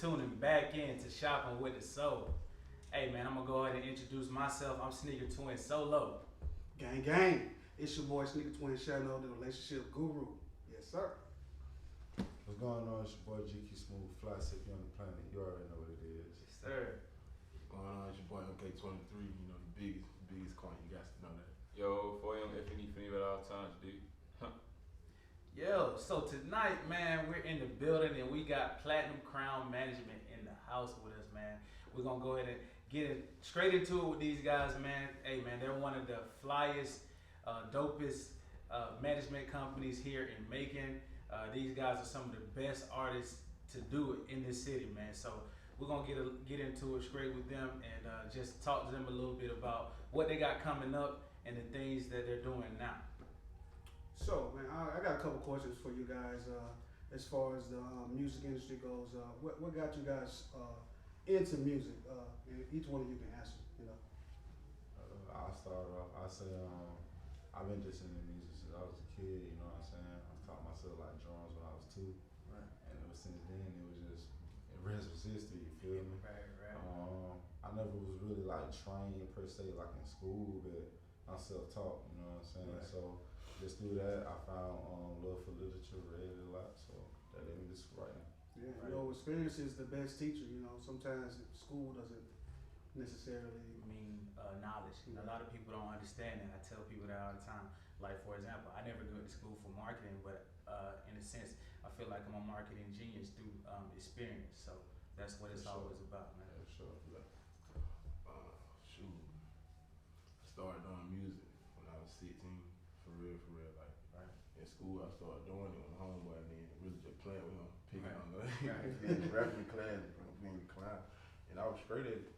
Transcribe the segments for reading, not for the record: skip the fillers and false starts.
tuning back in to Shopping with the Soul. Hey man, I'm gonna go ahead and introduce myself. I'm Sneaker Twin Solo. Gang, gang. It's your boy Sneaker Twin Shadow, the relationship guru. Yes, sir. What's going on? It's your boy GQ Smoove, fly sippy on the planet. You already know what it is. Yes, sir. What's going on? It's your boy MK23. You know, the biggest Quaint. You guys know that. Yo, 4AMFEARNOEVIL at all times, dude. Yo, so tonight, man, we're in the building and we got Platinum Crown Management in the house with us, man. We're gonna go ahead and get it straight into it with these guys, man. Hey, man, they're one of the flyest, dopest management companies here in Macon. These guys are some of the best artists to do it in this city, man. So we're gonna get into it straight with them and just talk to them a little bit about what they got coming up and the things that they're doing now. So, man, I got a couple questions for you guys. As far as the music industry goes, what got you guys into music? And each one of you can answer. You know. I'll start off. I say I've been just into music since I was a kid. You know what I'm saying? I taught myself like drums when I was 2, Right. and ever since then it was just rest was history. You feel me? Right. I never was really like trained per se like in school, but I'm self-taught. You know what I'm saying? Right. So just through that, I found love for literature, read it a lot, so that led me to writing. Yeah, Right. you know, experience is the best teacher. You know, sometimes school doesn't necessarily. Knowledge. You know, a lot of people don't understand that. I tell people that all the time. Like, for example, I never go to school for marketing, but in a sense, I feel like I'm a marketing genius through experience. So that's what it's always about, man. Yeah, sure. Shoot. I started doing music when I was 16. For real. Like, Right. in school, I started doing it when homeboy and then really just playing with him, picking Right. on the Right. rapping class, being the clown. And I was straight at it.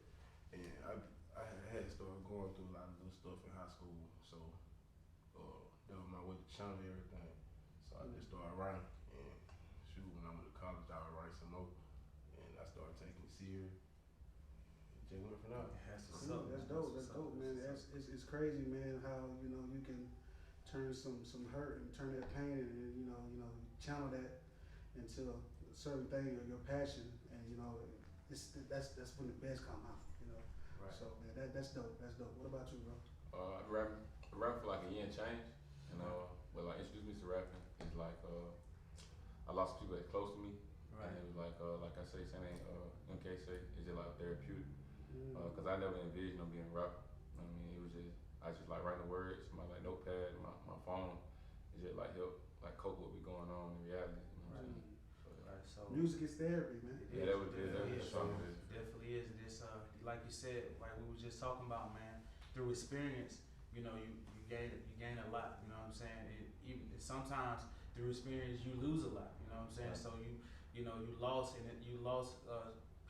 And I had started going through a lot of little stuff in high school. So that was my way to channel everything. So I just started writing. And shoot, when I went to college, I would write some more. And I started taking it serious. Just went from there. That's what's Cool. up. That's dope. That's dope, man. It's crazy, man. How you can turn some hurt and turn that pain and you know channel that into a certain thing or your passion, and that's when the best come out. You know. Right. So man, that's dope. That's dope. What about you, bro? I rap for like a year and change, and what like introduced me to rapping is like I lost people that close to me, Right. and it was like I say, saying MK say, it's just like therapeutic, cause I never envisioned on being a rapper. I mean, it was just I just like writing the words, my like notepad, my phone, it just like help like cope with what be going on in reality. You know what I'm saying? So, Right. So Music is therapy, man. Yeah, that was definitely it. is. Something is. Definitely is. This like you said, like we were just talking about, man. Through experience, you gain a lot. You know what I'm saying? Even sometimes through experience you lose a lot. You know what I'm saying? Right. So you lost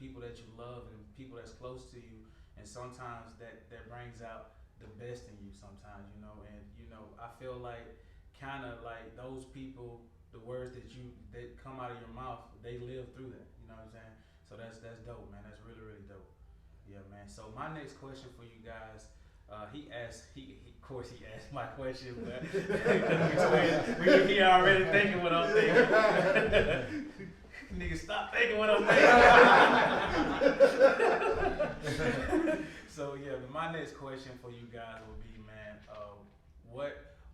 people that you love and people that's close to you, and sometimes that brings out the best in you. Sometimes and I feel like kind of like those people, the words that come out of your mouth, they live through that. You know what I'm saying? So that's dope, man. That's really dope. Yeah, man. So my next question for you guys, he asked my question, but he already thinking what I'm thinking. Nigga, stop thinking what I'm thinking. So yeah, but my next question for you guys will be, man,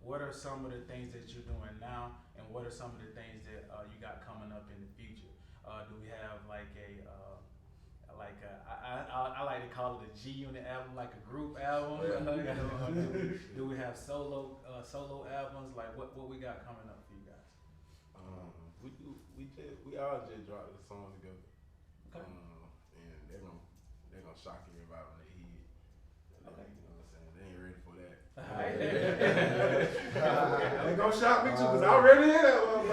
what are some of the things that you're doing now, and what are some of the things that you got coming up in the future? Do we have like I like to call it a G-Unit album, like a group album? Do we have solo albums? Like what we got coming up for you guys? We all just dropped a song together. Okay. And they're gonna shock everybody when they hear it. Okay. You know what I'm saying? They ain't ready for that. They gonna shock me too, cause I already hear that one.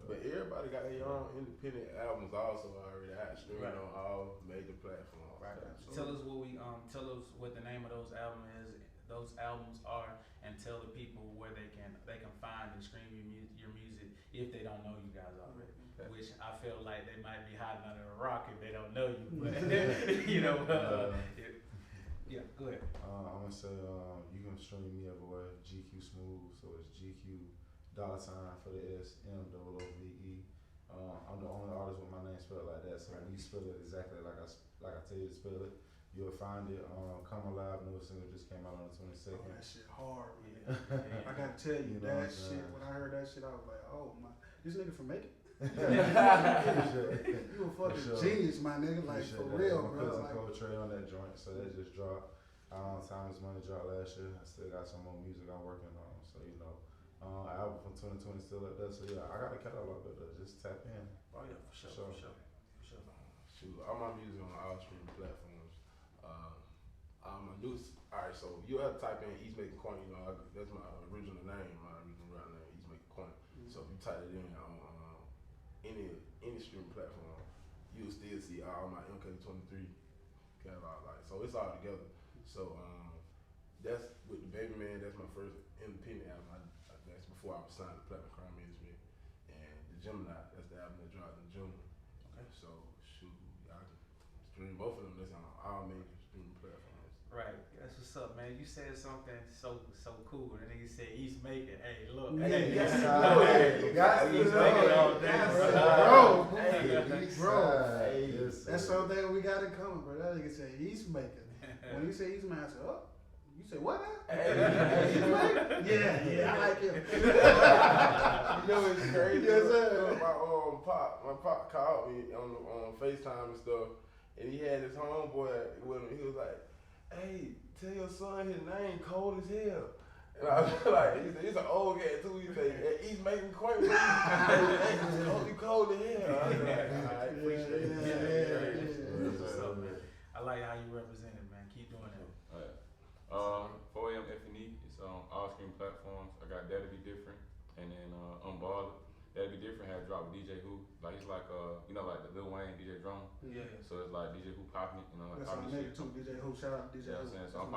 But everybody got their own independent albums also already out streaming Right. on all major platforms. Right. So, Tell us what the name of those albums are, and tell the people where they can find and stream your music if they don't know you guys already. Okay. Which I feel like they might be hiding under a rock if they don't know you. But yeah, go ahead. I'm gonna say you can stream me everywhere. GQ Smoove, so it's GQ $ for the SMOOVE. I'm the only artist with my name spelled like that, so when you spell it exactly like I tell you to spell it, you'll find it. Come Alive, new single just came out on the 22nd. Oh, that shit hard, man. I gotta tell you, that shit, when I heard that shit, I was like, oh my, this nigga from Macon? You a fucking genius, my nigga, like for real, my bro. cousin Like, Coltrane on that joint, so that just dropped. Time is Money dropped last year. I still got some more music I'm working on, so you know. Album from 2020 still up there, so yeah, I got a catalog up there. Just tap in. Oh yeah, for sure. Shoot, all my music on all streaming platforms. My new, alright, so you have to type in EastMacon Quaint. You know, that's my original name, my original rap name, EastMacon Quaint. So if you type it in on any streaming platform, you'll still see all my MK23 catalog. Like, so it's all together. So that's with the Baby Man. That's my first independent album. That's before I was signed to Platinum Crown Management. And the Gemini, that's the album that dropped in June. Okay. So shoot, y'all can stream both of them. That's on all major streaming platforms. Right, that's what's up, man. You said something so cool, and then you said EastMacon. Hey, look, hey, yes, EastMacon all day, bro. That's something we got in common, bro. That nigga said EastMacon. When you say EastMacon, I said, oh. You say what now? Yeah, I like him. You know it's crazy. Yes, sir. My pop called me on FaceTime and stuff, and he had his homeboy with him. He was like, "Hey, tell your son his name cold as hell." And I was like, he's an old guy too. He said, "EastMacon Quaint, you cold as hell." I was like, I appreciate it. I like how you represent it, man. Keep doing that. 4AMFEARNOEVIL, it's on all streaming platforms. I got That'll Be Different, and then Unbothered. That'll Be Different had dropped with DJ Who. Like, he's like, you know, like the Lil Wayne, DJ Drum. Yeah. So it's like DJ Who popping it, you know, like That's popping my nigga shit. too, DJ Who. Shout out to DJ Who. You know what I'm saying? So I'm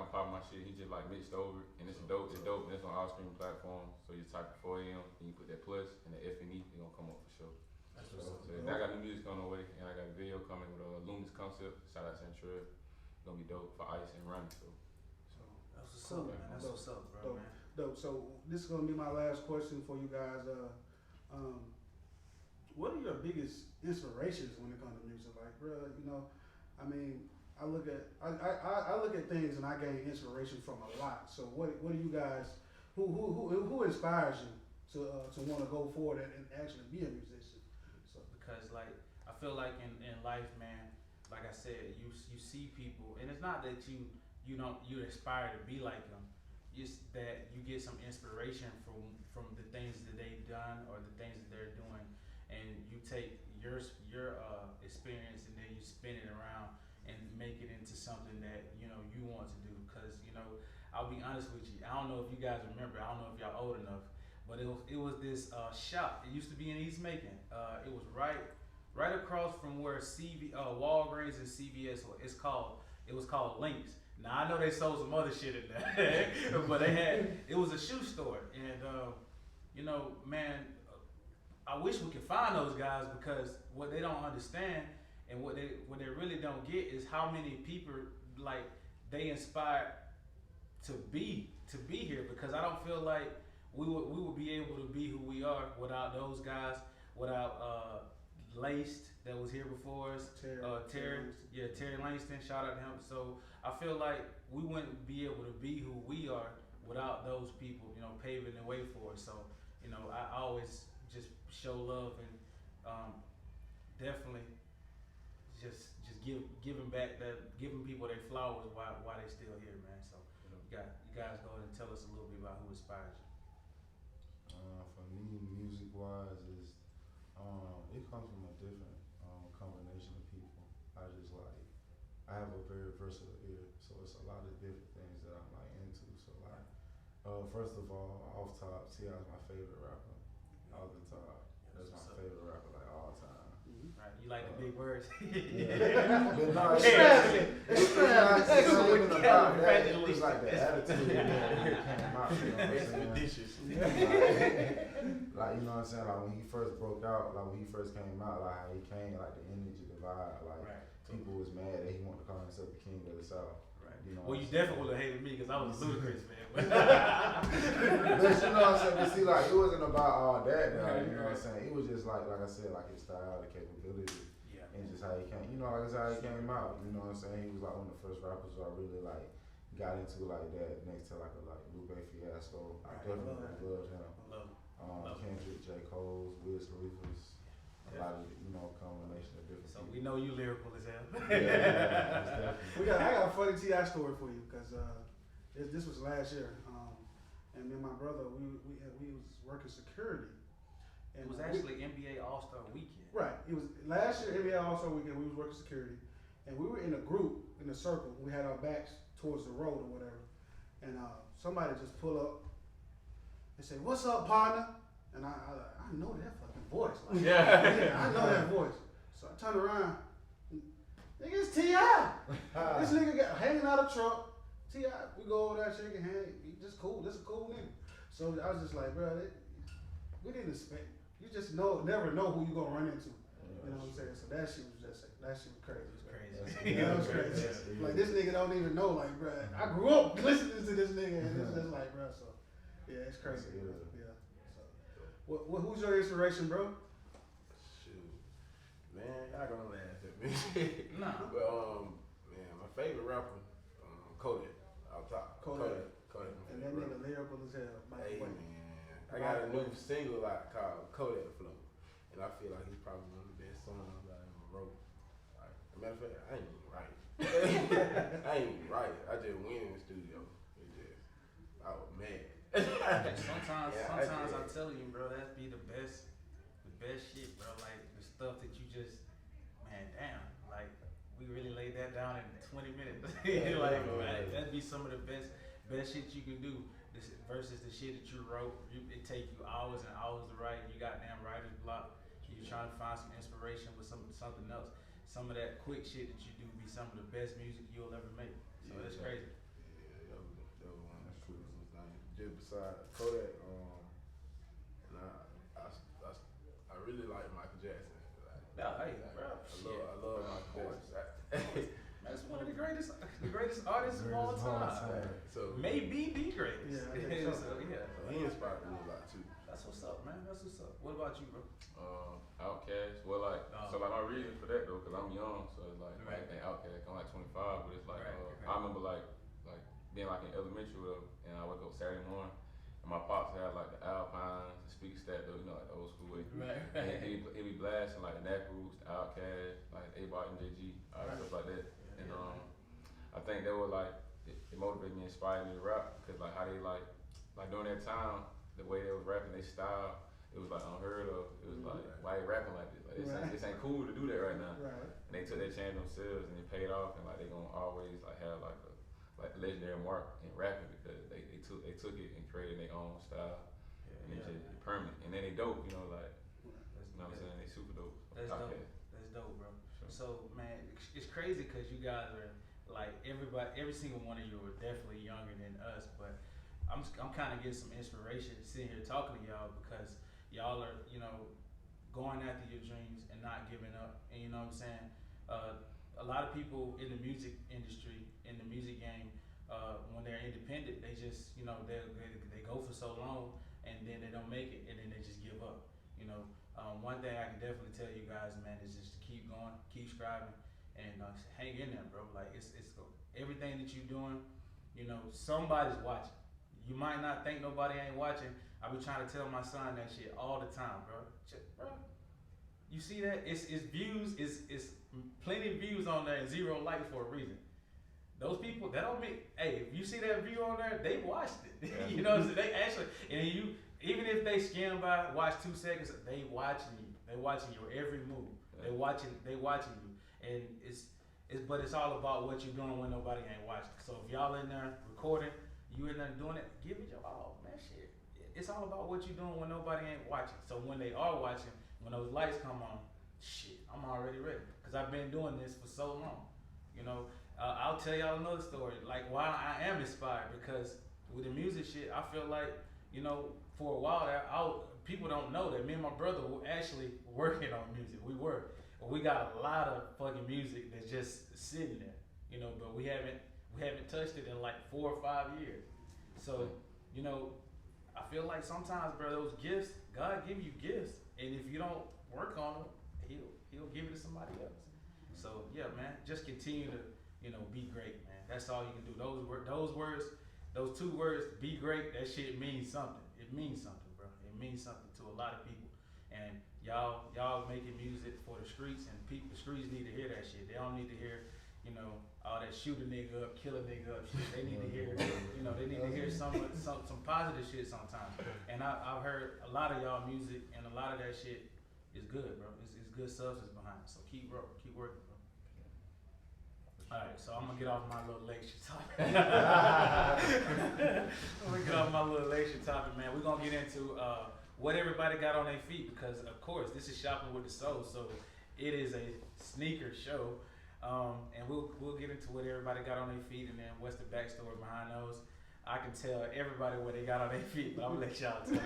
popping my shit. He just like mixed over it, and it's dope, and it's on all streaming platforms. So you type 4AM, and you put that plus and the FNE, it's gonna come up for sure. That's what's up. So now I got new music on the way, and I got a video coming with Luminous Concept. Shout out Central. It's gonna be dope for Ice and Run. So. That's what's up, man. That's what's up, bro, man. Dope. So this is gonna be my last question for you guys. What are your biggest inspirations when it comes to music? Like, bro, you know, I mean, I look at things and I gain inspiration from a lot. So what do you guys? Who inspires you to want to go forward and actually be a musician? So because like I feel like in life, man, like I said, you see people, and it's not that you aspire to be like them. It's that you get some inspiration from the things that they've done or the things that they're doing, and you take your experience and then you spin it around and make it into something that you want to do. Because I'll be honest with you, I don't know if you guys remember, I don't know if y'all old enough, but it was this shop. It used to be in EastMacon. It was right across from where Walgreens and CVS. It was called Links. Now I know they sold some other shit in there, but it was a shoe store, and man, I wish we could find those guys, because what they don't understand and what they really don't get is how many people like they inspired to be here, because I don't feel like we would be able to be who we are without those guys, without Laced that was here before us, Terry Langston, shout out to him. So I feel like we wouldn't be able to be who we are without those people, paving the way for us. So, I always just show love and definitely just giving people their flowers while they still here, man. So you guys go ahead and tell us a little bit about who inspires you. For me, music wise, it comes from a different combination of people. I have a very versatile ear, so it's a lot of different things that I'm like into. So like, first of all, off top, T.I. is my favorite rapper. Off the top, that's my favorite rapper like all time. Right, you like the big words. Yeah. But no, it's like the attitude that came out. Expeditious. Like, you know what I'm saying? Like when he first broke out, like when he first came out, like how he came, like the energy, the vibe, like people was mad that he wanted to call himself the king of the South. Right. You know well, you definitely would have hated me because I was Ludacris, man. But you know what I'm saying? But see, like, it wasn't about all that, now, you know what I'm saying? It was just like I said, like his style, the capability, and just how he came, you know, like that's how he came out, you know what I'm saying? He was like one of the first rappers who I really like got into like that next to like a Lupe Fiasco. I definitely loved him. Kendrick, J. Cole's, Wiz Khalifa's, a lot of, you know, combination of different So people. we know you lyrical as hell. I got a funny T.I. story for you, because this was last year, and me and my brother, we was working security. And It was actually NBA All-Star Weekend. Right. It was last year, NBA All-Star Weekend. We was working security, and we were in a group, in a circle. We had our backs towards the road or whatever, and somebody just pull up and say, "What's up, partner?" And I know that fucking voice. Like, yeah, I know that voice. So I turn around, nigga, it's T.I. This nigga got hanging out of the truck. T.I. We go over there shaking hands. He just cool. This is a cool nigga. So I was just like, bro, we didn't expect. You just never know who you gonna run into. You know what I'm saying? So that shit was crazy. Yeah, that was crazy. Like, this nigga don't even know, like, bro, I grew up listening to this nigga, and it's just like, bro, so, yeah, it's crazy. Yeah. So, who's your inspiration, bro? Shoot. Man, y'all gonna laugh at me. Nah. But, man, my favorite rapper, Kodak, out top. Kodak. And that nigga lyrical as hell. Hey, man. I got a new single out called Kodak Flow, and I feel like he's probably one of the best songs I ever wrote. Like, as a matter of fact, I ain't even write it. I just went in the studio. I was mad. Sometimes I'm telling you, bro, that'd be the best shit, bro. Like the stuff that you just, man, damn, like we really laid that down in 20 minutes. Like, man, that'd be some of the best shit you can do. Versus the shit that you wrote, it take you hours and hours to write. You got damn writer's block. You're trying to find some inspiration with something else. Some of that quick shit that you do be some of the best music you'll ever make. So that's crazy. Yeah, that was one of the coolest things. Just beside Kodak, and I really like Michael Jackson. Hey, bro. I love Michael Jackson. That's one of the greatest artists of all time. So maybe the greatest. Yeah, I think so. So he inspired me a lot too. That's what's up, man. That's what's up. What about you, bro? Outkast. Well, like, so like my reason for that though, cause I'm young, so it's like I think Outkast. I'm like 25, but it's like I remember like being like in elementary with him, and I wake up Saturday morning, and my pops had like the Alpines, the speaker stack though, you know, like the old school way. And he be blasting like the Knack Roots, the Outkast, like A-Bot and JG, stuff like that. And I think that was like it motivated me, inspired me to rap, because like how they like during that time, the way they was rapping, their style, it was like unheard of. It was like, why they rapping like this? Like this ain't cool to do that right now. Right. And they took that chance themselves, and it paid off. And like they gonna always like have like a legendary mark in rapping, because they took it and created their own style, and it's just permanent. And then they dope, you know, like you know what I'm saying? They super dope. That's dope. That's dope, bro. So man, it's crazy because you guys are like every single one of you are definitely younger than us, but I'm kind of getting some inspiration sitting here talking to y'all, because y'all are, you know, going after your dreams and not giving up. And you know what I'm saying? A lot of people in the music industry, in the music game, when they're independent, they just, you know, they go for so long and then they don't make it, and then they just give up. You know, one thing I can definitely tell you guys, man, is just to keep going, keep striving, and hang in there, bro. Like it's everything that you're doing, you know, somebody's watching. You might not think nobody ain't watching. I be trying to tell my son that shit all the time, bro. Bro, you see that? It's views. It's plenty of views on there and 0 likes for a reason. Those people, that don't mean. Hey, if you see that view on there, they watched it. Yeah. You know, so they actually, and you, even if they scan by, watch 2 seconds, they watching you. They watching your every move. They watching you, and but it's all about what you're doing when nobody ain't watching. So if y'all in there recording, you in there doing it, give it your all, man. Shit, it's all about what you're doing when nobody ain't watching. So when they are watching, when those lights come on, shit, I'm already ready, because I've been doing this for so long. You know, I'll tell y'all another story, like why I am inspired, because with the music shit, I feel like, you know, for a while there, people don't know that me and my brother were actually working on music. We were. We got a lot of fucking music that's just sitting there, you know, but we haven't touched it in like 4 or 5 years. So, you know, I feel like sometimes, bro, those gifts, God give you gifts, and if you don't work on them, He'll give it to somebody else. So yeah, man, just continue to, you know, be great, man. That's all you can do. Those two words, be great. That shit means something. It means something, bro. It means something to a lot of people. And y'all making music for the streets, and the streets need to hear that shit. They don't need to hear, you know, all that shoot a nigga up, kill a nigga up shit. They need to hear, you know, they need to hear some positive shit sometimes. And I've heard a lot of y'all music, and a lot of that shit is good, bro. It's good substance behind it. So keep working, bro. Alright, so I'm gonna get off my little lecture topic. I'm gonna get off my little lecture topic, man. We're gonna get into what everybody got on their feet, because of course this is Shopping with the Soul, so it is a sneaker show. And we'll get into what everybody got on their feet, and then what's the backstory behind those. I can tell everybody what they got on their feet, but I'm gonna let y'all tell.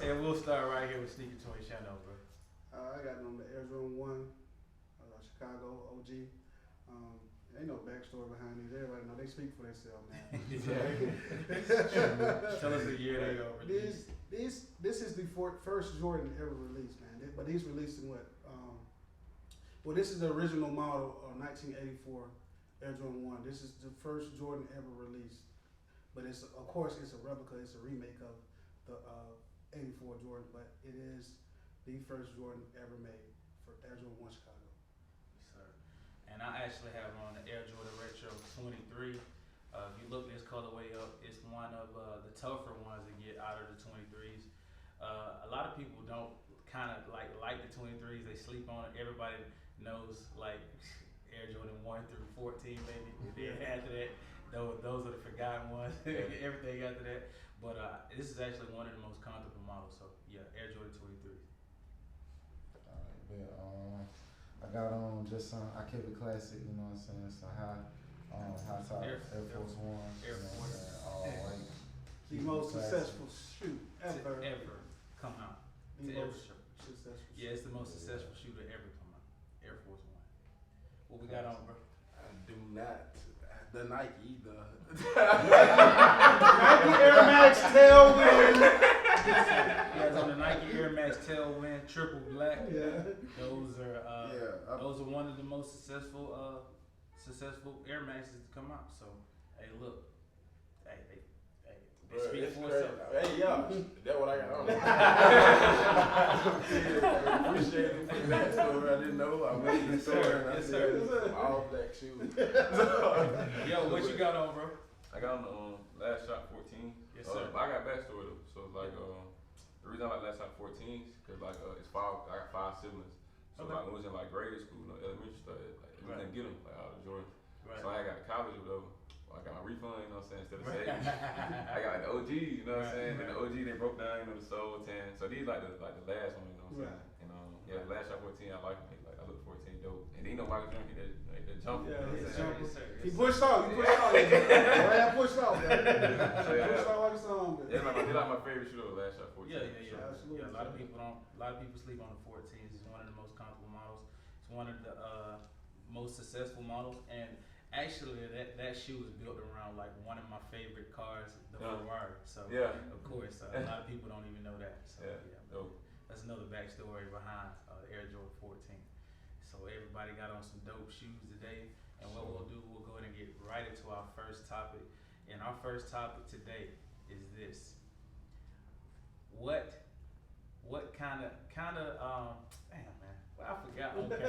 And we'll start right here with Sneaker Toy Shadow, bro. I got on the Air Jordan 1, Chicago OG. Ain't no backstory behind these. Everybody know they speak for themselves, man. Tell us the year they over. This is the first Jordan ever released, man. But he's releasing what? Well, this is the original model of 1984 Air Jordan 1. This is the first Jordan ever released. But it's, of course, it's a replica. It's a remake of the 84 Jordan, but it is the first Jordan ever made for Air Jordan 1 Chicago. Yes, sir. And I actually have on the Air Jordan Retro 23. If you look this colorway up, it's one of the tougher ones to get out of the 23s. A lot of people don't kind of like the 23s. They sleep on it. Everybody knows like Air Jordan 1 through 14, maybe. Then after that, those are the forgotten ones. Everything after that. But this is actually one of the most comfortable models. So yeah, Air Jordan 23. Alright, I got on just some. I kept it classic, you know what I'm saying. So high top Air Force One. Air Force. All white. The most successful shoe ever Come out. Successful. Yeah, it's the most successful shoe to ever come out. Air Force One. What we got on, bro? I do not. The Nike, Nike Air Max Tailwind. Yeah, on the Nike Air Max Tailwind, triple black. Yeah. Those are one of the most successful Air Maxes to come out. So, hey, look, they speak for itself. Hey, yeah, that's what I got on. Appreciate it for that story. I didn't know. I went to the store and I said all black shoes. Yo, what you got on, bro? I got on Last Shot 14. Yes, sir. I got backstory though. So like the reason I like Last Shot 14 is because like it's five. I got 5 siblings. So like when we was in like grade school, elementary stuff, like we couldn't get them like out of Jordan. Right. So I got to college or whatever. I got my refund, you know what I'm saying, instead of savings. I got like the OG, you know what I'm saying? And the OG, they broke down, you know, the Soul 10. So these like the last one, you know what I'm saying? And yeah, the Last Shot 14, I like them. Like, I look 14 dope. And then you know Michael Jordan, that jump. Yeah, you know he's what I'm jumping. saying? He pushed off. Brad pushed off, man. So, yeah, Pushed off like a song, man. yeah, they like my favorite shooter, the Last Shot 14. Yeah. Absolutely. Yeah, a lot of people sleep on the 14s. It's one of the most comfortable models. It's one of the most successful models, and actually that shoe is built around like one of my favorite cars, the Ferrari. So of course, a lot of people don't even know that. So dope. That's another backstory behind Air Jordan 14. So everybody got on some dope shoes today, and what we'll do, we'll go ahead and get right into our first topic. And our first topic today is this: what kind of damn man, well, I forgot. Okay.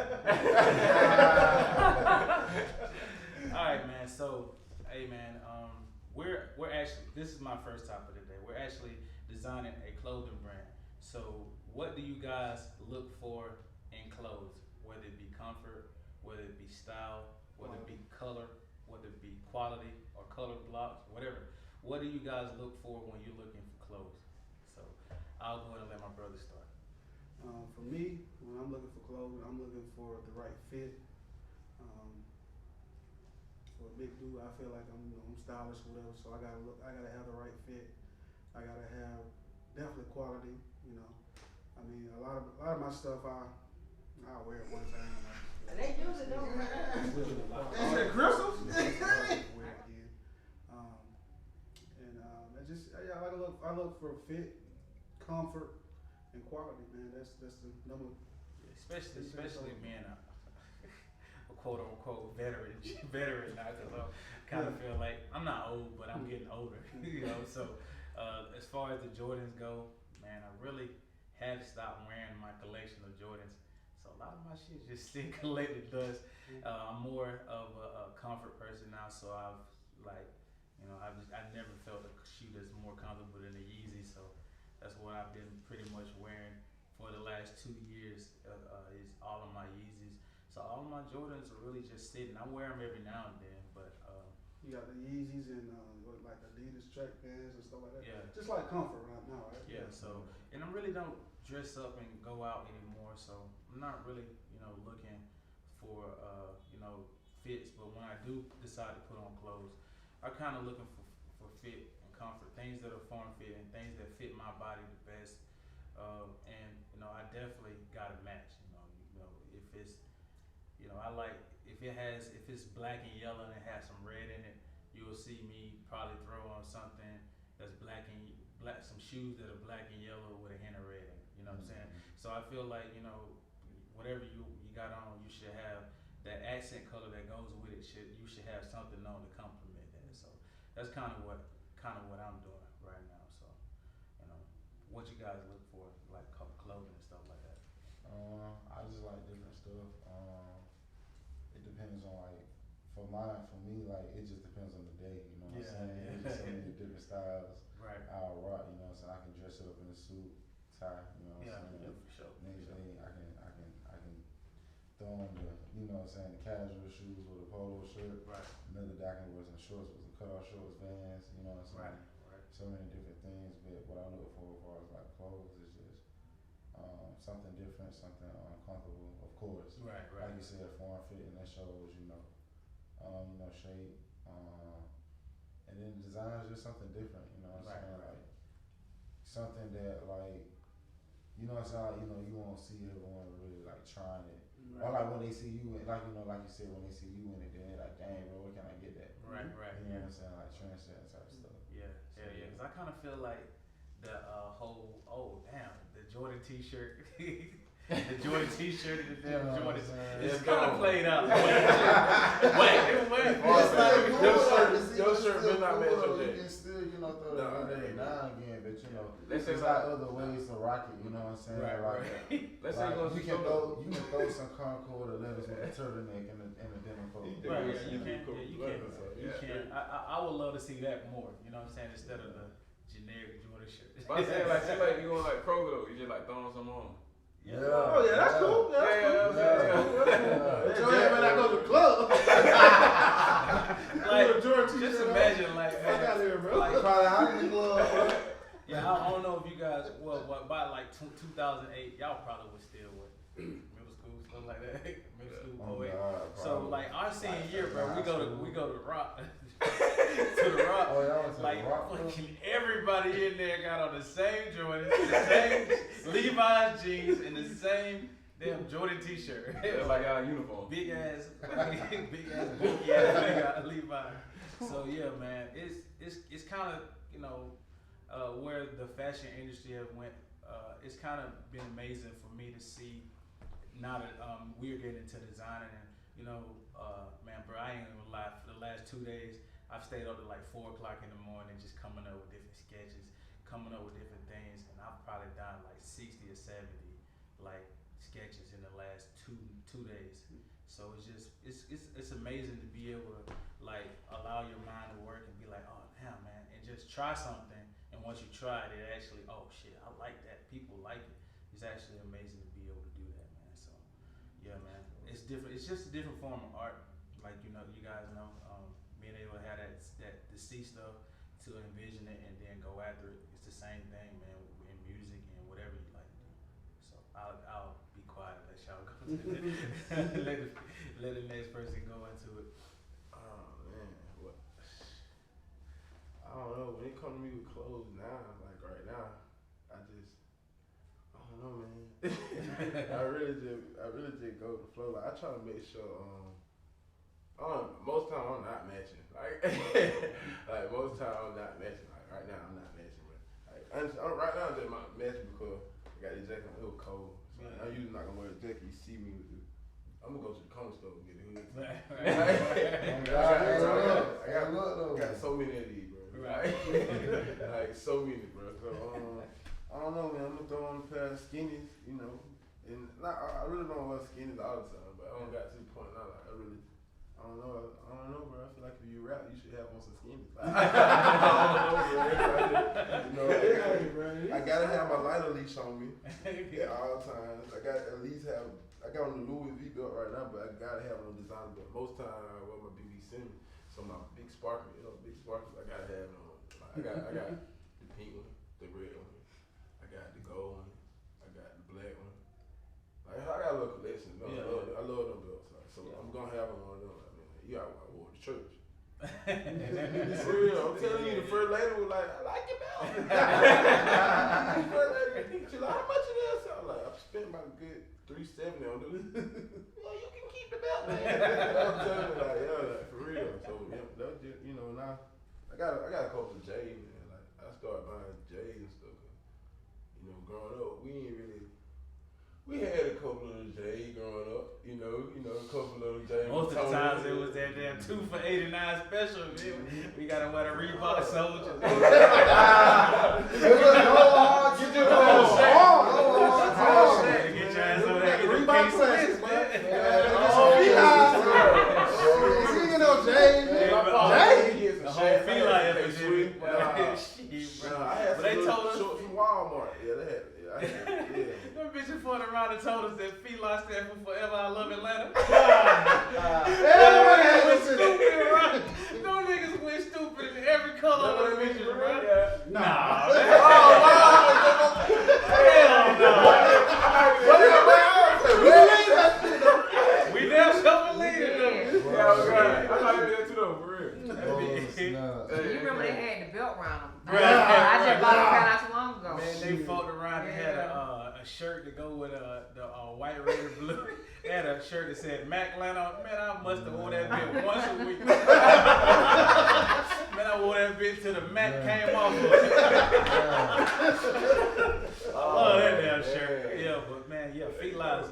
All right, man. So, hey, man, we're actually, this is my first topic today. We're actually designing a clothing brand. So, what do you guys look for in clothes? Whether it be comfort, whether it be style, whether it be color, whether it be quality or color blocks, whatever. What do you guys look for when you're looking for clothes? So, I'll go ahead and let my brother start. For me, when I'm looking for clothes, I'm looking for the right fit. For a big dude, I feel like I'm stylish, whatever. So I gotta have the right fit. I gotta have definitely quality. You know, I mean, a lot of my stuff I'll wear it one time. And they use it, don't they? Is it crystals? Wear it again. look for fit, comfort, and quality, man. That's the number. Especially being a quote unquote veteran now, because I kind of feel like I'm not old, but I'm getting older. So as far as the Jordans go, man, I really have stopped wearing my collection of Jordans. So a lot of my shit just still collected dust. I'm more of a comfort person now, so I've like, I never felt a shoe that's more comfortable than a Yeezy. So that's what I've been pretty much wearing for the last 2 years. Is all of my Yeezys. So all of my Jordans are really just sitting. I wear them every now and then, but you got the Yeezys and like Adidas track pants and stuff like that. Yeah. Just like comfort right now, right? Yeah. So, and I really don't dress up and go out anymore. So I'm not really, looking for, fits. But when I do decide to put on clothes, I'm kind of looking for fit and comfort, things that are form fit and things that fit my body the best. And I definitely got to match. If it's, I like if it's black and yellow and it has some red in it, you'll see me probably throw on something that's some shoes that are black and yellow with a hint of red in it. You know what I'm saying? So I feel like whatever you got on, you should have that accent color that goes with it. You should have something on to complement that. So that's kind of what I'm doing right now. So what you guys look for, like clothing and stuff like that. I just like different stuff. It depends on for me, like it just depends on the day. You know what I'm saying? Yeah. There's so many different styles. Right. I'll rock. You know what I'm saying? I can dress it up in a suit, tie. You know what I'm saying? Yeah, for sure. Next day, I can throw on the casual shoes with a polo shirt. Right. Another day I can wear some shorts with some cutoff shorts, Vans. You know what I'm saying? Right. So many different things. But what I look for as far as like clothes is just something different, something comfortable, of course. Right. Like you said, form fit, and that shows shape. And then the design is just something different. You know what I'm saying? Right. Like something that you know what I'm saying? Like, you won't see everyone really like trying it. Right. Or like when they see you, like you said, when they see you in it, they're like, dang, bro, where can I get that? Right. You know what I'm saying? Like trendsetting type of stuff. Yeah. Because I kind of feel like the whole the Jordan T-shirt, the Jordan T-shirt and the damn Jordan, it's kind of played out. Wait. Your shirt will not match your day. You can still, throw it every now and again, but Let's there's say like other ways to rock it. You know what I'm saying? Right. Let's say you can throw some Concord 11s with a turtleneck and a denim coat. Right. You can. I would love to see that more. You know what I'm saying? Instead of the generic Jordan shirt. But I'm saying like you going like Kroger though, you just like throwing some on. Yeah. Oh yeah, that's cool. Yeah. When I go to the club. Like, Jordan just T-shirt, imagine like fuck out here, bro. like, Probably Hockey Club, bro. Yeah, I don't know if you guys, by like 2008, y'all probably was still middle school, stuff like that. Middle school, 08. So like our senior year, bro, we go to Rock, to the Rock. Oh, y'all went to like the Rock, bro? fucking everybody in there got on the same Jordans, the same Levi's jeans, and the same damn Jordan T-shirt. It's like our uniform. Big ass, bulky ass Levi. So yeah, man, it's kind of where the fashion industry have went. It's kind of been amazing for me to see now that we're getting into designing and man, bro, I ain't gonna lie. For the last 2 days, I've stayed up to like 4 o'clock in the morning just coming up with different sketches, coming up with different things, and I've probably done like 60 or 70 like sketches in the last two days. So it's amazing to be able to like allow your mind to work and be like, oh damn, man, and just try something. And once you try it, actually, oh shit, I like that. People like it. It's actually amazing to be able to do that, man. So yeah, man, it's different. It's just a different form of art. Like you guys know, being able to have that to see stuff, to envision it, and then go after it. It's the same thing, man, in music and whatever you like to do. So I'll be quiet and let y'all go. let the next person go into it. Oh man, what? I don't know. When it comes to me with clothes now, like right now, I don't know, man. I really just go with the flow. Like I try to make sure. Most time I'm not matching. Like most time I'm not matching. Like right now I'm not matching. But like right now, I'm just matching because I got this jacket on. It was cold. So I'm usually not gonna wear a jacket. You see me with it. I'm gonna go to the corner store and get a hood. I got so many of these, bro. Like so many, bro. So I don't know, man. I'm gonna throw on a pair of skinnies, you know. And I really don't wear skinnies all the time, but I don't got to the point now. Like I don't know, bro. I feel like if you rap, you should have on some skinnies. Like, I gotta have my lighter leash on me at all times. I got at least have. I got on the Louis V belt right now, but I gotta have on designer belt. Most times I wear my BB Semi, so my big sparkle, big sparkles. I gotta have it on. Like, I got the pink one, the red one. I got the gold one. I got the black one. Like I got a little collection. I love them belts. Like, so I'm gonna have one of them. I wore the church. For real, I'm telling you, the first lady was like, I like your belt. The first lady, she's like, how much it is? I was like, I spent about a good $370 on this. Well, you can keep the belt, man. I'm telling you, like, for real. So that was just, now I got a couple of J's, man. Like I started buying J's and stuff. Growing up, we had a couple of J's growing up, a couple of J's. Most of the times it was that damn 2 for $89 special. We gotta wear the Reebok Soldiers. Walmart. Them bitches fought around and told us that Fila stand for Forever I Love Atlanta. Them niggas went stupid in every color of the bitches, bro. Nah. Hell no. We damn sure believe it though. Yeah, I like that too though, for real. You remember they had the belt round them. Right. I just bought it not too long ago. Man, they fought around and had a shirt to go with the white, red, and blue. They had a shirt that said Maclan on. Man, I must have worn that bit once a week. Man, I wore that bit till the Mac came off of it. I love that damn shirt. Yeah, but man, Feet Lies.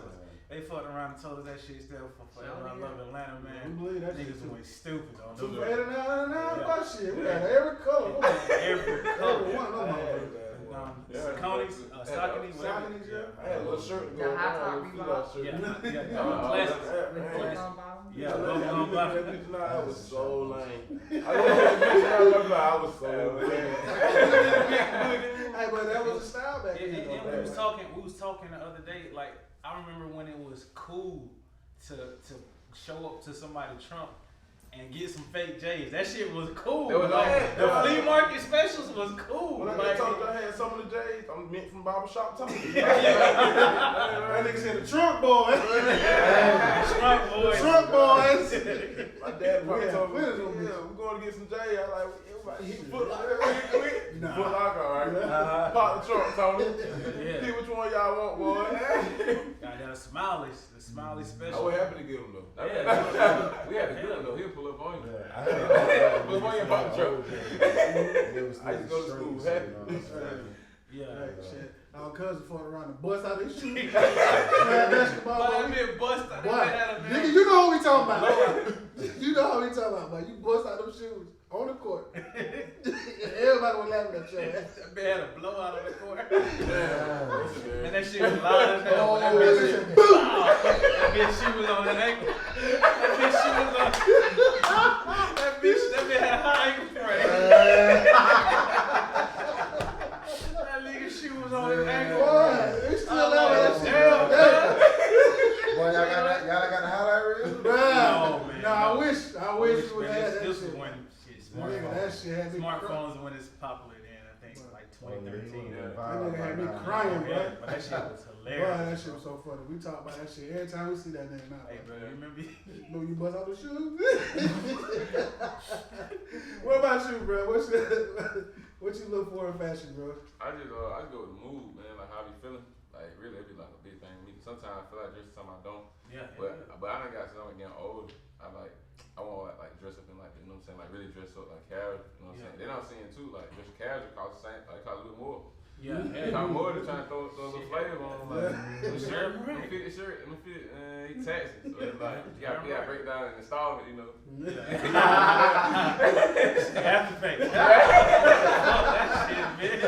They fought around and told us that shit still for Forever I Love Atlanta, man. Niggas went stupid on them. About shit. We got every color. Every color. Every one of them. Sauconies, Sauconies, whatever. I had a little shirt to go The high top around with Reebok. Yeah, With classic. bum bottom. Yeah, I was so lame. I was so lame. Hey, but that was a style back then. And we was talking the other day, like, I remember when it was cool to show up to somebody's trunk and get some fake J's. That shit was cool. It was like, the flea market specials was cool. When I told you I had some of the J's, I'm meant from barbershop talking. That nigga said the trunk boys. Trunk boys. Trunk boys. My dad probably told me, we're going to get some J's. I was like, he Foot Locker real quick. Foot Locker, all right. Pop the trunk, Tony. See which one y'all want, boy. Got that Smileys, the Smiley I special. was happy to get him though. We had to do it though. He'll pull up on you. Pull up on you and pop the trunk. I used to go to school happy. Yeah. Shit. Our cousin fought around and bust out his shoes. Basketball. But that been bust out. Nigga, you know what we talking about. You know what we talking about, but you bust out them shoes on the court. Everybody was laughing at you. That man had a blowout on the court. Man, that shit was loud as hell. That bitch, she was on that ankle. That bitch had a high ankle frame. That nigga shoe was on his ankle. Boy, they still laughing at that shit. Boy, y'all got the highlight reel? No, man. No, I wish we would have had that This shit. was when That shit had me smartphones when it's popular then, I think like 2013. That nigga had me crying, bro. But that shit was Boy, hilarious. that shit was so funny. We talk about that shit every time we see that nigga now. Hey, bro, you remember? Know you bust out the shoes? What about you, bro? What you look for in fashion, bro? I just go with the mood, man. Like how I be feeling. Like really, it be like a big thing to me. Sometimes I feel like dressing, sometimes I don't. Yeah. But I done got to know getting older. I want like dress up in like, you know what I'm saying, like really dress up like casual, you know what I'm saying. Then I'm seeing too, like just casual costs the same, like cost a little more. Yeah. I'm more than trying to throw a little flavor on. Like, the shirt, let me fit the shirt, let me fit it. He taxes. So it's like, you gotta break it down and install it, you know. Have to pay. That shit, man.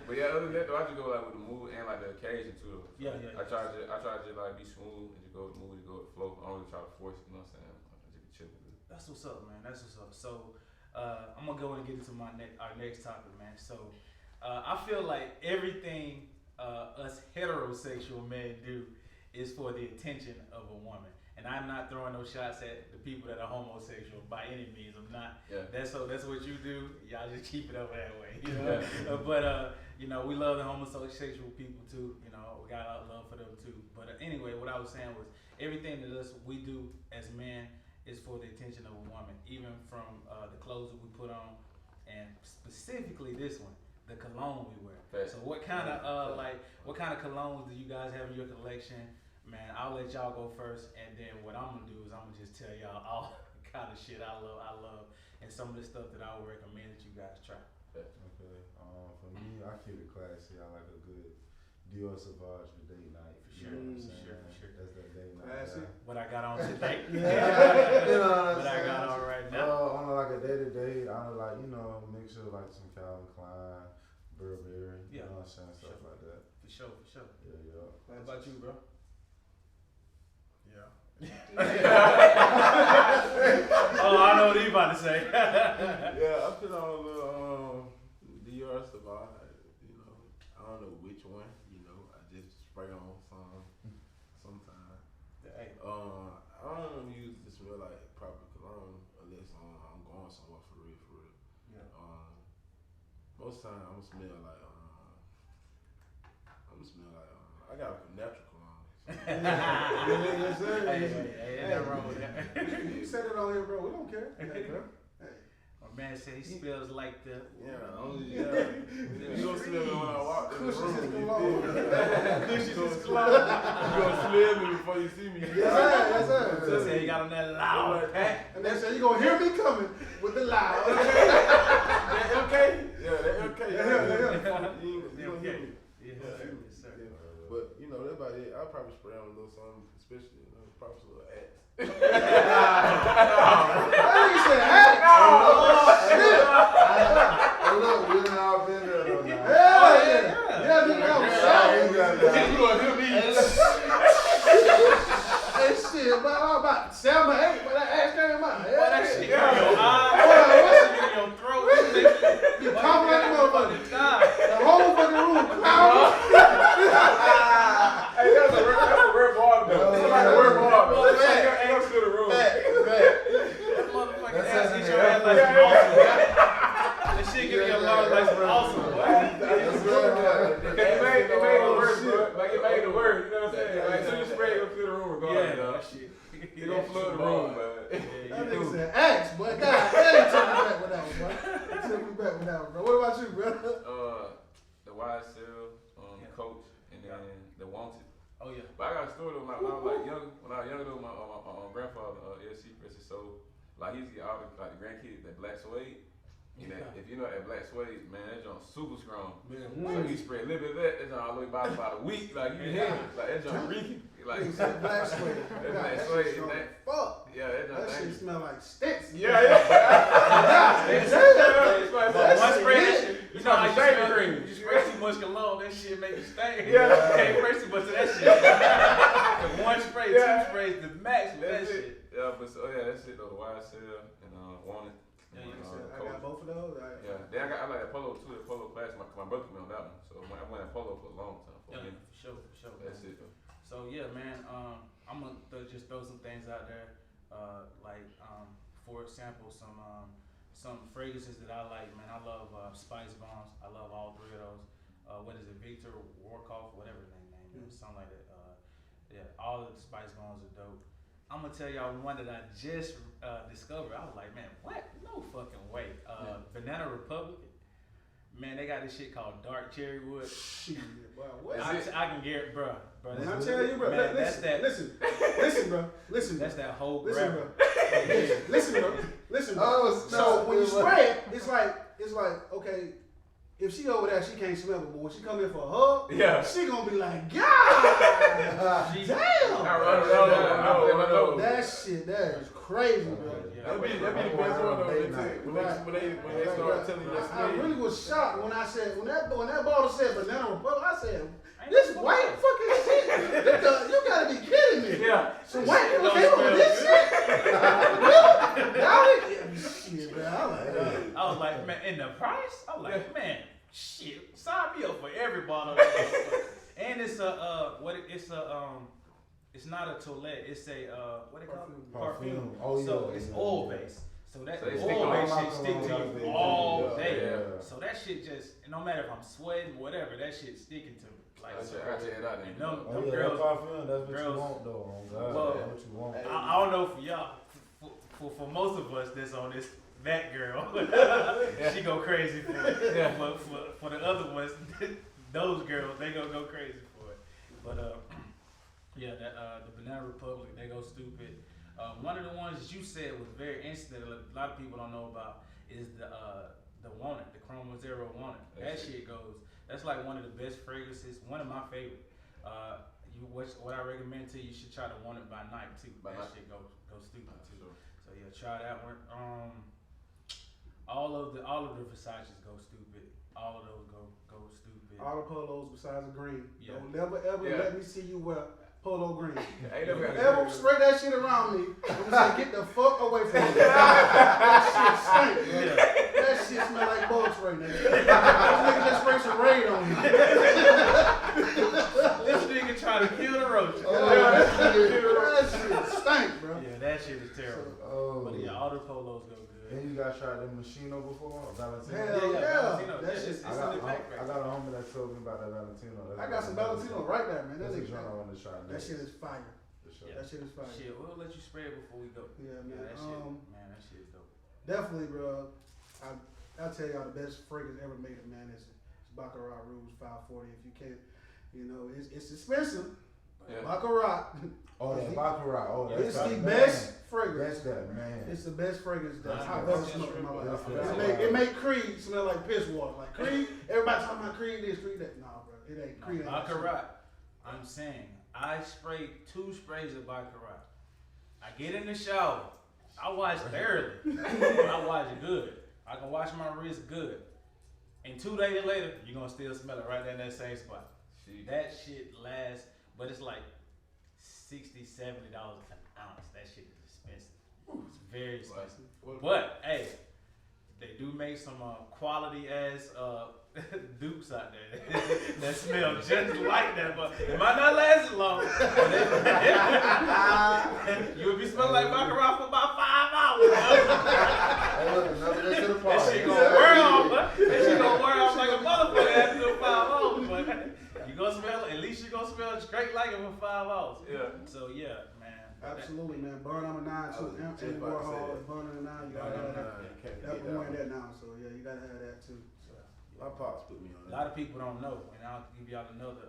But yeah, other than that, though, I just go like with the mood and like the occasion too. Yeah. I try to just like be smooth and just go with the mood, just go with the flow. I don't really try to force it, you know what I'm saying? I just be chilling with it. That's what's up, man. That's what's up. So, I'm gonna go and get into our next topic, man. So, I feel like everything us heterosexual men do is for the attention of a woman. And I'm not throwing no shots at the people that are homosexual by any means. I'm not. Yeah. That's what you do. Y'all just keep it over that way, you know. But you know, we love the homosexual people too. You know, we got a lot of love for them too. But anyway, what I was saying was everything that we do as men is for the attention of a woman, even from the clothes that we put on, and specifically this one, the cologne we wear. So what kind of what kind of colognes do you guys have in your collection? Man, I'll let y'all go first, and then what I'm gonna do is I'm gonna just tell y'all all the kind of shit I love, and some of the stuff that I would recommend that you guys try. Okay. For me, I keep it classy. I like a good Dior Sauvage for date night. Sure. That's that date night. Classy. What I got on today. You know What I got on right now. On like a day-to-day, I would like, mix it like some Calvin Klein, Burberry, you know what I'm saying, stuff like that. For sure. Yeah. What about you, bro? Oh, I know what he about to say. Yeah, I put on a little Dior Sauvage. I don't know which one. I just spray on sometimes. Hey. I don't use to smell like proper cologne unless I'm going somewhere for real. Yeah. Most time I'm gonna smell like I got a natural cologne. Yes, sir. Hey, ain't nothing wrong with that. You said it on here, bro. We don't care. Hey, bro. My man said he smells like the. You don't smell me when I walk in the room. Cushions is You gonna smell me before you see me. Yes, sir. So say he got on that loud pack. And they say you gonna hear me coming with the loud. That okay? Yeah, that okay. Yeah. You gonna hear me. Yes, sir. But that's about it. I'll probably spray on a little something, especially probably a little axe. That nigga said, "Hey, Look, we done all been there though now. yeah, nigga, that was shit. You gonna hear me? Hey, shit, but I'm about 7 or 8 when that ass came out. Boy, that shit in your Yeah. eye, that shit in your throat. You coughing like a motherfucker. God. The whole fucking room cloudy. Hey, that's a real bar though. It's like a real bar. Ain't no to the room. That motherfucking ass hit your ass like some awesome. That shit give me a lot like some awesome. It made it worse, bro. Like it made it worse, you know what I'm saying? Like as soon as you spray it, go through the room regardless, Yeah, dog. that shit. You gonna flood the room, man. That nigga said, "Axe, boy, God, he took me back with that one, boy. He took me back with that one, bro. What about you, bro?" The YSL, Coach, and then the Wanted. Oh yeah. But I got a story though. When I was younger though, my grandfather, LC, rest his soul, like he used to get all the grandkids that black suede. And that, if you know that black suede, man, that joint super strong. So you spray a little bit of that joint all the way by about a week, like you hear it, like that joint reeking. Like Nigga said black suede. That God, black that suede, shit strong that- as fuck. Yeah, that joint. That shit smell like sticks. Yeah. But one spray, that shit, you know how you shaving smell cream. You spray too much cologne, that shit make you stink. Yeah. You can't spray too much of that shit. The one spray, Yeah. 2 sprays, the max with that That's shit. it. Yeah, but that's it though. The YSL and Wanted. Yeah, and, I Coach. got both of those. Yeah, then I like that Polo too. That Polo class. My brother put me on that one, so I went at Polo for a long time. For Yeah, me. for sure. That's it though. So yeah, man, I'm gonna just throw some things out there, for example, some fragrances that I like, man. I love Spice Bombs. I love all 3 of those. What is it, Victor Warkoff, whatever his name is, something like that. Yeah, all of the Spice Bombs are dope. I'm gonna tell y'all one that I just discovered. I was like, man, what? No fucking way. Banana Republic. Man, they got this shit called Dark Cherry Wood. Shit, boy, what? I can get, bro. When I tell you, bro, man, listen, bro. Listen, that's that whole listen, grabber. bro. Listen, bro. So when you spray it, it's like okay. If she over there, she can't smell it, but when she come in for a hug, she gonna be like, God damn! That shit, that is crazy, bro. That be the best one though. When they start telling you that. I really was shocked when I said when that bottle said Banana Republic. I said, this white fucking shit. You gotta be kidding me. Yeah. So white people came up with this shit. Shit, man. I was like, man, in the price? I was like, man, shit, sign me up for every bottle. And it's it's not a toilette, it's a what they call it? Parfum. Oh, yeah. So it's oil based. So that So oil based shit stick to all you all day. day. Yeah. So that shit just, no matter if I'm sweating or whatever, that shit's sticking to me. Like, I check it out then. them Oh yeah, girls, that parfum, that's what girls- you want though. Oh God, Well, that's what you want. I don't know for y'all, for most of us that's on this, that girl, she go crazy for it. Yeah. For the other ones, those girls, they gonna go crazy for it. But yeah, the Banana Republic, they go stupid. One of the ones that you said was very instant, a lot of people don't know about, is the Wanted, the Chrome Zero Wanted. That shit goes. That's like one of the best fragrances, one of my favorite. What I recommend to you, you should try the Want It by Night too. That shit go stupid too. So yeah, try that one. All of the Versace's go stupid. All of those go stupid. All the polos besides the green. Yeah. Don't never ever let me see you wear polo green. Ain't If never you got ever spray that shit around me, I'm gonna say get the fuck away from me. That shit stink, bro. Yeah. That shit smell like bugs right now. This nigga just spray some Raid on me. This nigga trying to kill the roach. That shit stink, bro. Yeah, that shit is terrible. But yeah, all the polos go good. And you guys tried the Machino before? Valentino? Hell yeah. Valentino. That Yeah, shit. it's I in got, the back I got a homie that told me about that Valentino. I got some Valentino right there, man. That's That a joint I nigga. want to try. That shit is fire. For sure. That shit is fire. Shit, we'll let you spray it before we go. Yeah, man. that shit, man, that shit is dope. Definitely, bro. I'll tell y'all the best fragrance ever made, man. It's Baccarat Rouge 540. If you can't, it's expensive. Yeah. Baccarat. Oh, that Baccarat. Oh, that's It's that the man. best fragrance. That's that man. It's the best fragrance that Nice. I've ever smelled in my life. That's It make Creed smell like piss water. Like Creed, everybody talking about Creed this, Creed that. Nah, bro, it ain't Creed. Ain't Baccarat. I'm saying, I sprayed 2 sprays of Baccarat. I get in the shower. I wash thoroughly. I wash good. I can wash my wrist good. And 2 days later, you're gonna still smell it right there in that same spot. That shit lasts, but it's like $60, $70 an ounce. That shit is expensive. It's very expensive. But hey, they do make some quality ass dupes out there that smell just like that, but it might not last as long. You'll be smelling like Baccarat for about 5 hours. That shit gonna wear off. That shit gonna wear off like a motherfucker after 5 hours. But you gonna smell, at least you gonna smell straight like it for 5 hours. Yeah. So yeah, man. Absolutely, man. Burn number 9 too. Anthony Warhol and Burn number 9. You gotta have that. That we're wearing that now, so yeah, you gotta have that too. So. My pops put me on A lot of people don't know, and I'll give y'all another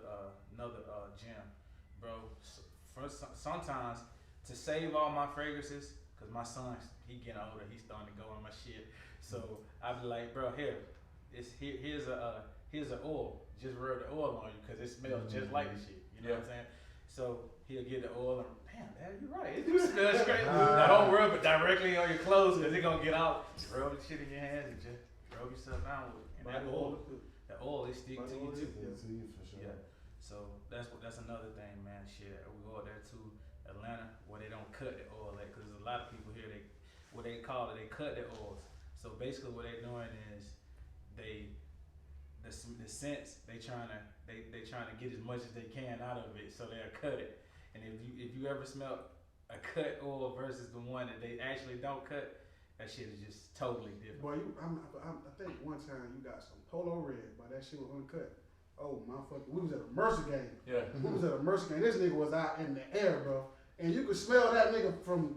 gem, bro. Sometimes to save all my fragrances, cause my son he getting older, he's starting to go on my shit. So I be like, bro, here's a oil. Just rub the oil on you, cause it smells just like the shit. You know what I'm saying? So he'll get the oil and damn, Dad, you're right. It do smell straight. Now don't rub it directly on your clothes, cause it gonna get out. Rub the shit in your hands and just rub yourself down with it. And that oil, it stick to you too. Yeah, to you for sure. Yeah. So that's another thing, man. Shit, we go out there to Atlanta where they don't cut the oil at, cause there's a lot of people here they cut the oils. So basically what they're doing is the scents they trying to get as much as they can out of it, so they'll cut it. And if you ever smell a cut oil versus the one that they actually don't cut, that shit is just totally different. Boy, I think one time you got some Polo Red, but that shit was uncut. Oh my fucking, we was at a Mercer game. Yeah. We was at a Mercer game. This nigga was out in the air, bro, and you could smell that nigga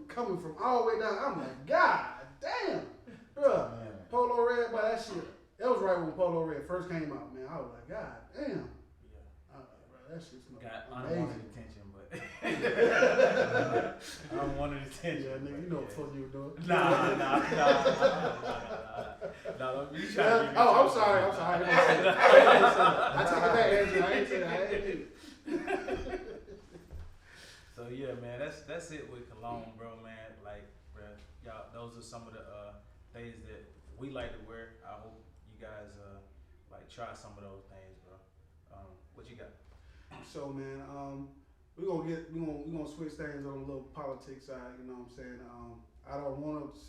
coming from all the way down. I'm like, God damn, bro. Polo Red, but that shit. That was right when Polo Red first came out, man. I was like, God damn. Yeah. Bro, that shit smelled Got amazing. unwanted attention, but unwanted his attention. Yeah, nigga, you know what the fuck you were doing. Nah. You trying to be Oh, I'm sorry. I take it back, Andrew. I ain't say that. I ain't do it. So yeah, man, that's it with cologne, bro, man. Like, bro, y'all, those are some of the things that we like to wear. I hope you guys like try some of those things, bro. What you got? So man, we're gonna switch things on a little politics side. You know what I'm saying? I don't want to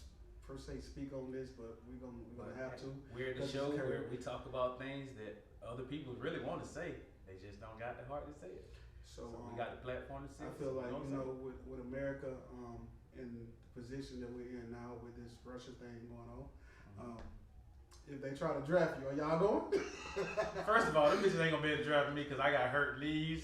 per se speak on this, but we're gonna have to. We're the show where we talk about things that other people really want to say. They just don't got the heart to say it. So we got the platform to say it. I feel like, you know, with America in the position that we're in now with this Russia thing going on, if they try to draft you, are y'all going? First of all, them bitches ain't gonna be able to draft me because I got hurt knees.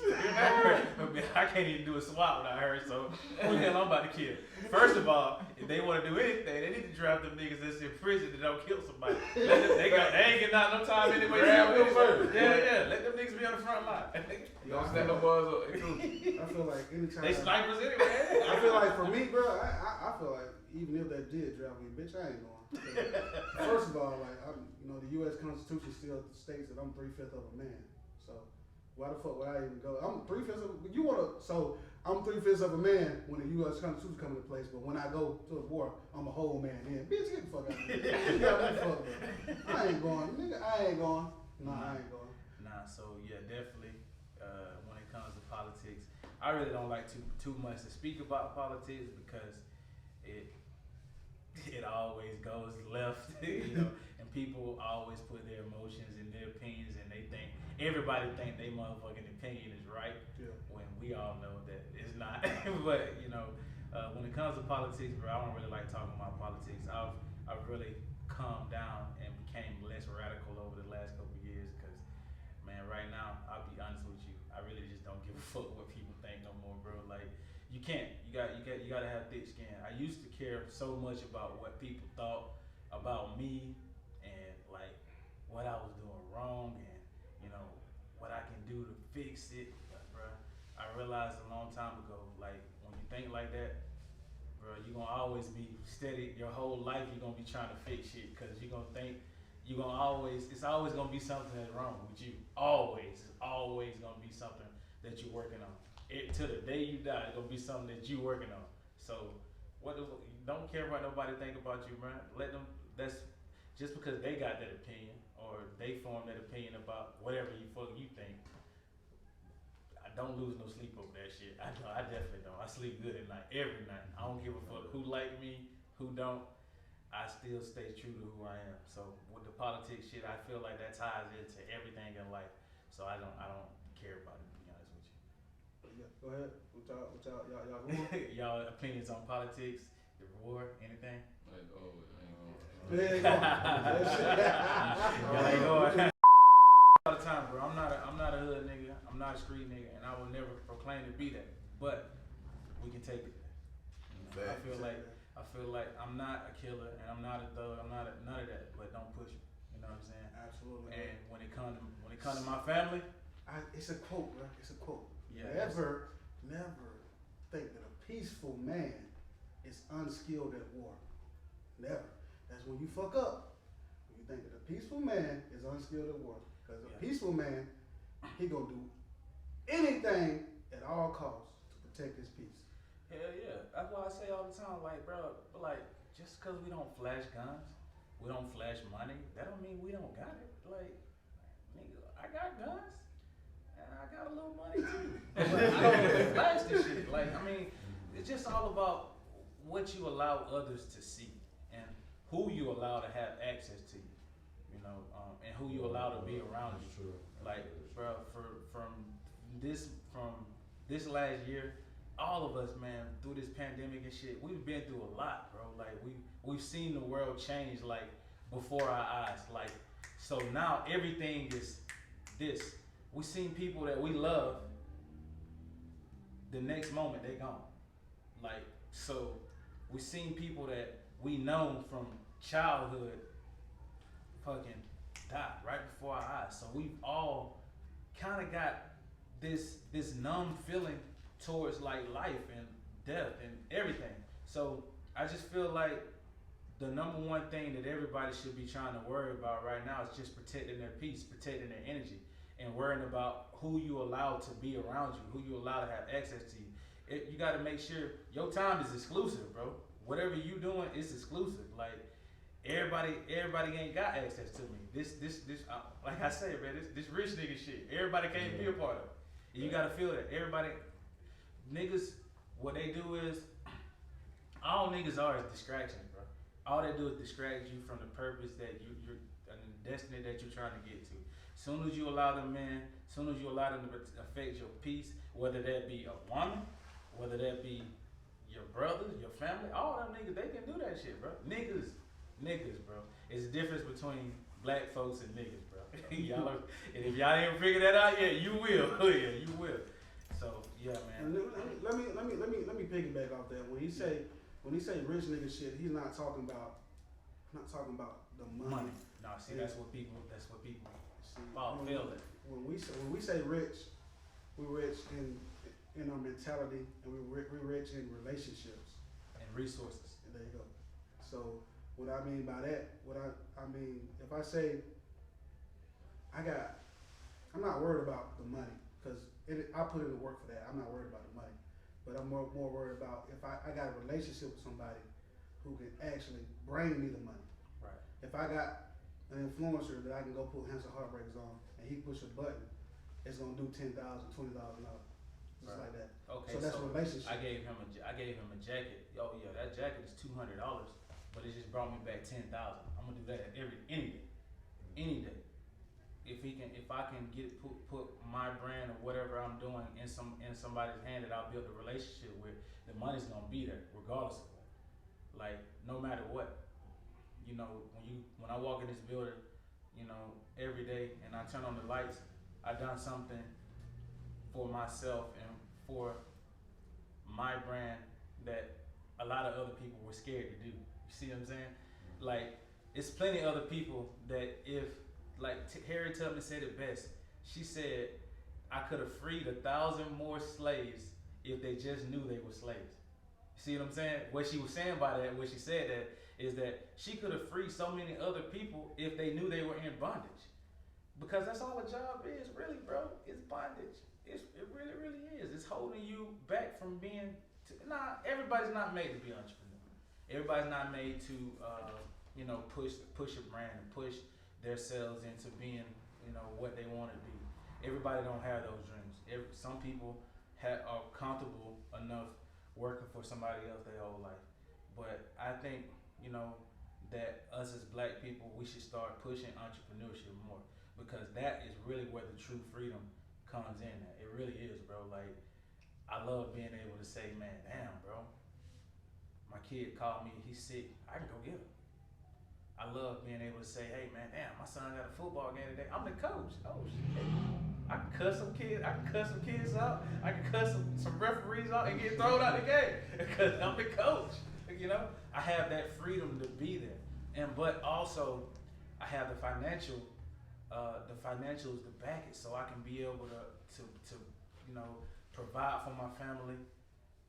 I can't even do a swat when I hurt, so who the hell I'm about to kill? First of all, if they want to do anything, they need to draft them niggas that's in prison that don't kill somebody. They ain't getting out no time anyway. Grab them first. Yeah. Let them niggas be on the front line. Don't stand no boys up. I feel like anytime. They snipers anyway. I feel like for me, bro, I feel like even if they did draft me, bitch, I ain't going. First of all, like the U.S. Constitution still states that I'm 3/5 of a man. So why the fuck would I even go? I'm 3/5 of I'm 3/5 of a man when the U.S. Constitution comes into place. But when I go to a war, I'm a whole man. Then bitch, get the fuck out of here. You got me fucked up. I ain't going, nigga. I ain't going. Nah, I ain't going. Nah. So yeah, definitely. When it comes to politics, I really don't like too much to speak about politics because it always goes left, and people always put their emotions and their opinions, and everybody think they motherfucking opinion is right, when we all know that it's not. But when it comes to politics, bro, I don't really like talking about politics. I've really calmed down and became less radical over the last couple of years, because man, right now, I'll be honest with you, I really just don't give a fuck what people think no more, bro. Like, you can't. You gotta have thick skin. I used to care so much about what people thought about me and like what I was doing wrong and what I can do to fix it. But bro, I realized a long time ago, like when you think like that, bro, you're gonna always be steady. Your whole life you're gonna be trying to fix shit, because you're gonna think it's always gonna be something that's wrong with you. It's always gonna be something that you're working on. Till the day you die, it's gonna be something that you working on. So don't care what nobody think about you, man. Let them. That's just because they got that opinion or they formed that opinion about whatever you think. I don't lose no sleep over that shit. I definitely don't. I sleep good at night, every night. I don't give a fuck who like me, who don't. I still stay true to who I am. So with the politics shit, I feel like that ties into everything in life. So I don't care about it, to be honest with you. Yeah, go ahead. What y'all going? Y'all opinions on politics, the war, anything? Like, Y'all ain't going. All the time, bro. I'm not a hood nigga. I'm not a street nigga, and I will never proclaim to be that. But we can take it. I feel like I'm not a killer, and I'm not a thug. I'm not none of that. But don't push me. You know what I'm saying? Absolutely. And when it comes to my family, it's a quote, bro. It's a quote. Yeah. Never think that a peaceful man is unskilled at war. Never. That's when you fuck up. When you think that a peaceful man is unskilled at war. Because a peaceful man, he gonna do anything at all costs to protect his peace. Hell yeah. That's why I say all the time, like, bro, just because we don't flash guns, we don't flash money, that don't mean we don't got it. Like, nigga, I got guns. I got a little money too. But I don't flash this shit. Like, I mean, it's just all about what you allow others to see and who you allow to have access to you, and who you allow to be around you. True. Like, bro, from this last year, all of us, man, through this pandemic and shit, we've been through a lot, bro. Like, we've seen the world change, like, before our eyes. Like, so now everything is this. We seen people that we love, the next moment they gone. Like, so we seen people that we known from childhood fucking die right before our eyes. So we've all kind of got this numb feeling towards like life and death and everything. So I just feel like the number one thing that everybody should be trying to worry about right now is just protecting their peace, protecting their energy, and worrying about who you allow to be around you, who you allow to have access to you. You got to make sure your time is exclusive, bro. Whatever you doing is exclusive. Like everybody ain't got access to me. This like I say, man, this rich nigga shit. Everybody can't be a part of it. You got to feel that. Everybody, niggas, what they do is, all niggas are is distractions, bro. All they do is distract you from the purpose that you're and the destiny that you're trying to get to. Soon as you allow them in, soon as you allow them to affect your peace, whether that be a woman, whether that be your brothers, your family, all them niggas, they can do that shit, bro. Niggas, bro. It's the difference between black folks and niggas, bro. Y'all are, and if y'all ain't figure that out yet, you will. Yeah, you will. So yeah, man. Let me piggyback off that. When he say rich nigga shit, he's not talking about the money. No, see, that's what people feel it. When we say rich, we're rich in our mentality, and we're rich in relationships and resources. And there you go. So what I mean by that, I mean, if I say I'm not worried about the money, because I put in the work for that. I'm not worried about the money, but I'm more worried about if I got a relationship with somebody who can actually bring me the money. Right. If I got an influencer that I can go put Hands of Heartbreakers on, and he push a button, it's gonna do $10,000, $20,000, just right. like that. Okay, so that's a relationship. I gave him a jacket. Oh yeah, that jacket is $200, but it just brought me back $10,000. I'm gonna do that any day. If I can put my brand or whatever I'm doing in somebody's hand that I'll build a relationship with, the money's gonna be there regardless of what. Like no matter what. You know, when I walk in this building, you know, every day and I turn on the lights, I done something for myself and for my brand that a lot of other people were scared to do. You see what I'm saying? Like, it's plenty of other people that if, like Harriet Tubman said it best. She said, I could have freed 1,000 more slaves if they just knew they were slaves. You see what I'm saying? What she was saying by that, when she said that, is that she could have freed so many other people if they knew they were in bondage. Because that's all a job is, really, bro. It's bondage. It really, really is. It's holding you back from being, everybody's not made to be an entrepreneur. Everybody's not made to, push a brand and push themselves into being, what they want to be. Everybody don't have those dreams. Some people are comfortable enough working for somebody else their whole life. But I think, that us as black people, we should start pushing entrepreneurship more, because that is really where the true freedom comes in at. It really is, bro. Like, I love being able to say, man, damn, bro, my kid called me, he's sick, I can go get him. I love being able to say, hey, man, damn, my son got a football game today. I'm the coach. Oh, shit. I can cuss some kids out. I can cuss some referees out and get thrown out the game because I'm the coach. I have that freedom to be there. But also, I have the financials to back it, so I can be able to provide for my family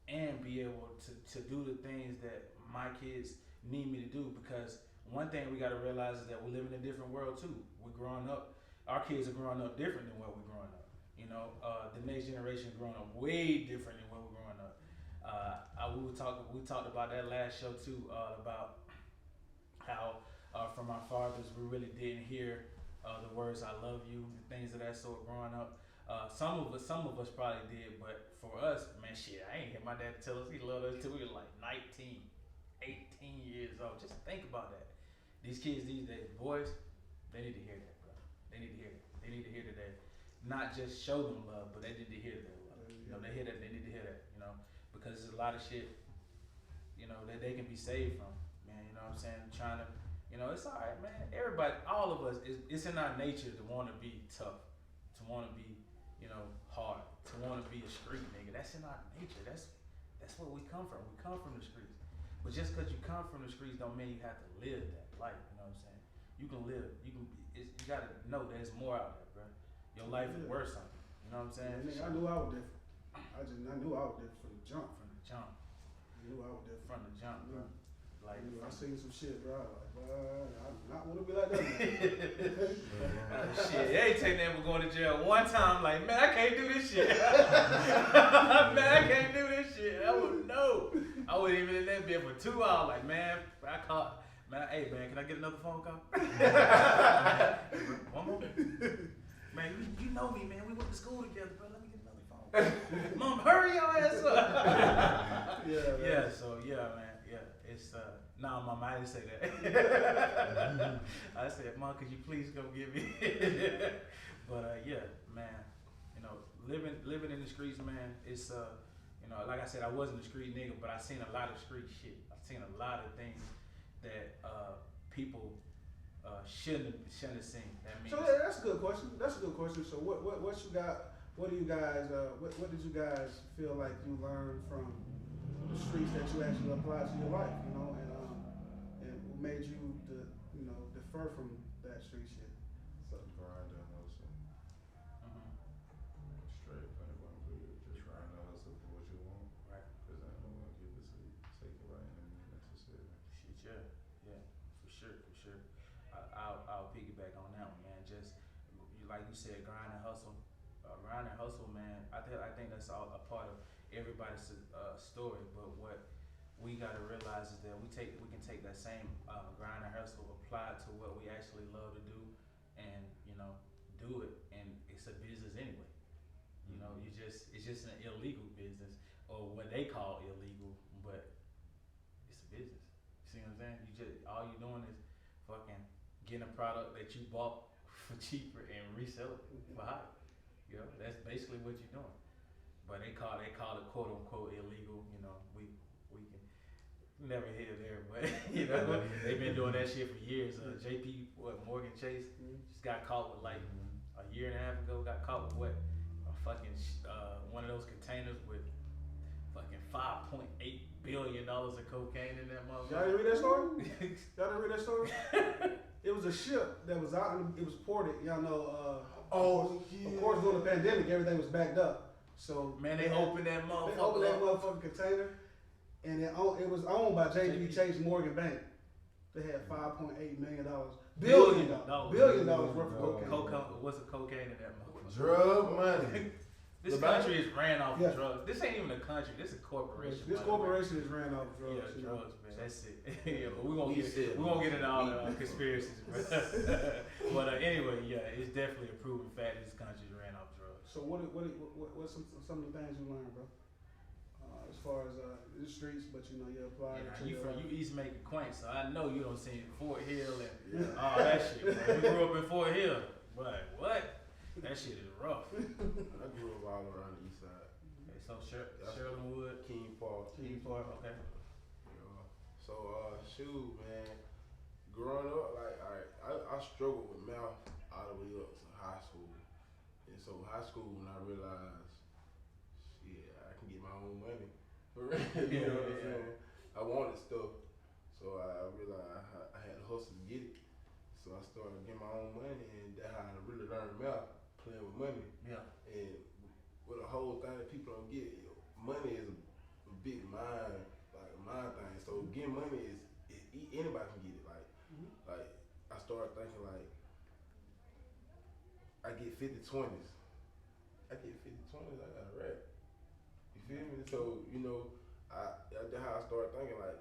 and be able to do the things that my kids need me to do. Because one thing we got to realize is that we live in a different world too. We're growing up. Our kids are growing up different than what we're growing up. The next generation is growing up way different than what we're growing up. We talked about that last show too, about how from our fathers we really didn't hear the words "I love you" and things of that sort growing up. Some of us probably did, but for us, man, shit, I ain't hear my dad tell us he loved us till we were like 19, 18 years old. Just think about that. These kids these days, boys, they need to hear that, bro. They need to hear that. They need to hear that. Not just show them love, but they need to hear that love. They hear that. They need to hear that. Because there's a lot of shit, that they can be saved from, man. You know what I'm saying? Trying to, it's all right, man. Everybody, all of us, it's in our nature to want to be tough, to want to be, hard, to want to be a street nigga. That's in our nature. That's where we come from. We come from the streets. But just because you come from the streets don't mean you have to live that life. You know what I'm saying? You can live. You gotta know there's more out there, bro. Your life is worth something. You know what I'm saying? I knew I was different. I knew I was different from the jump. From the jump. You knew I was different. from the jump, bro. Like I seen some shit, bro. I not want to be like that. shit, they ain't taking that for going to jail one time. Like, man, I can't do this shit. Man, I can't do this shit. I would know. I wasn't even in that bed for 2 hours. Like, man, I caught. Man, hey, man, can I get another phone call? One more. Man, you know me, man. We went to school together, bro. Let me get another phone call. Mom, hurry your ass up. Yeah. So yeah, man. Yeah, it's nah, Mom, I didn't say that. I said, Mom, could you please come get me? But yeah, man. You know, living in the streets, man. It's you know, like I said, I wasn't a street nigga, but I seen a lot of street shit. I seen a lot of things that people shouldn't have seen. That means. So yeah, that's a good question. So what you got? What do you guys? What did you guys feel like you learned from the streets that you actually applied to your life? You know, and what made you defer from that street shit? So grind and hustle. Straight plain one clear. Just grind and hustle for what you want. Right. Cause I don't want to give it to you. Take it right and mean necessary. Shit, yeah, for sure. I'll piggyback on that one, man. Just like you said, grind and hustle. Grind and hustle, man. I think that's all a part of everybody's story. But what we gotta realize is that we can take that same grind and hustle, apply it to what we actually love to do, and do it. And it's a business anyway. You know, it's just an illegal business or what they call illegal, but it's a business. You see what I'm saying? All you're doing is fucking getting a product that you bought for cheaper and resell it for higher. You know, that's basically what you're doing. But they call it quote unquote illegal. You know, we can never hear there, but they've been doing that shit for years. Morgan Chase just got caught with like a year and a half ago. Got caught with what? A fucking one of those containers with fucking $5.8 billion of cocaine in that motherfucker. Y'all didn't read that story? It was a ship that was out and it was ported. Y'all know. Of course, during the pandemic, everything was backed up. So man, they opened that motherfucker. They opened that motherfucking container, and it was owned by JP Chase Morgan Bank. They had $5.8 million, billion dollars worth of cocaine. What's the cocaine in that motherfucker? Drug money. This country is ran off of drugs. This ain't even a country. This is a corporation. This corporation is ran off of drugs. Yeah, drugs, man. That's it. Yeah, but we won't get into all the conspiracies. But anyway, yeah, it's definitely a proven fact. This country is ran off drugs. So what's some of the things you learned, bro? As far as the streets, but you apply it to you EastMacon Quaint, so I know you don't see Fort Hill and all that shit. Man. We grew up in Fort Hill, but what? That shit is rough. I grew up all around the east side. Okay, so Sherlinwood, King Park. Okay. So shoot, man. Growing up, like I struggled with math all the way up to high school. And so high school, when I realized, shit, I can get my own money. You know what I'm saying? I wanted stuff, so I realized I had to hustle to get it. So I started getting my own money, and that's how I really learned math, playing with money. Yeah. And with the whole thing that people don't get, money is a big mind thing. So getting money is anybody can get it. Like I started thinking like I get 50/20s. I got a rack. You feel me? So that's how I started thinking like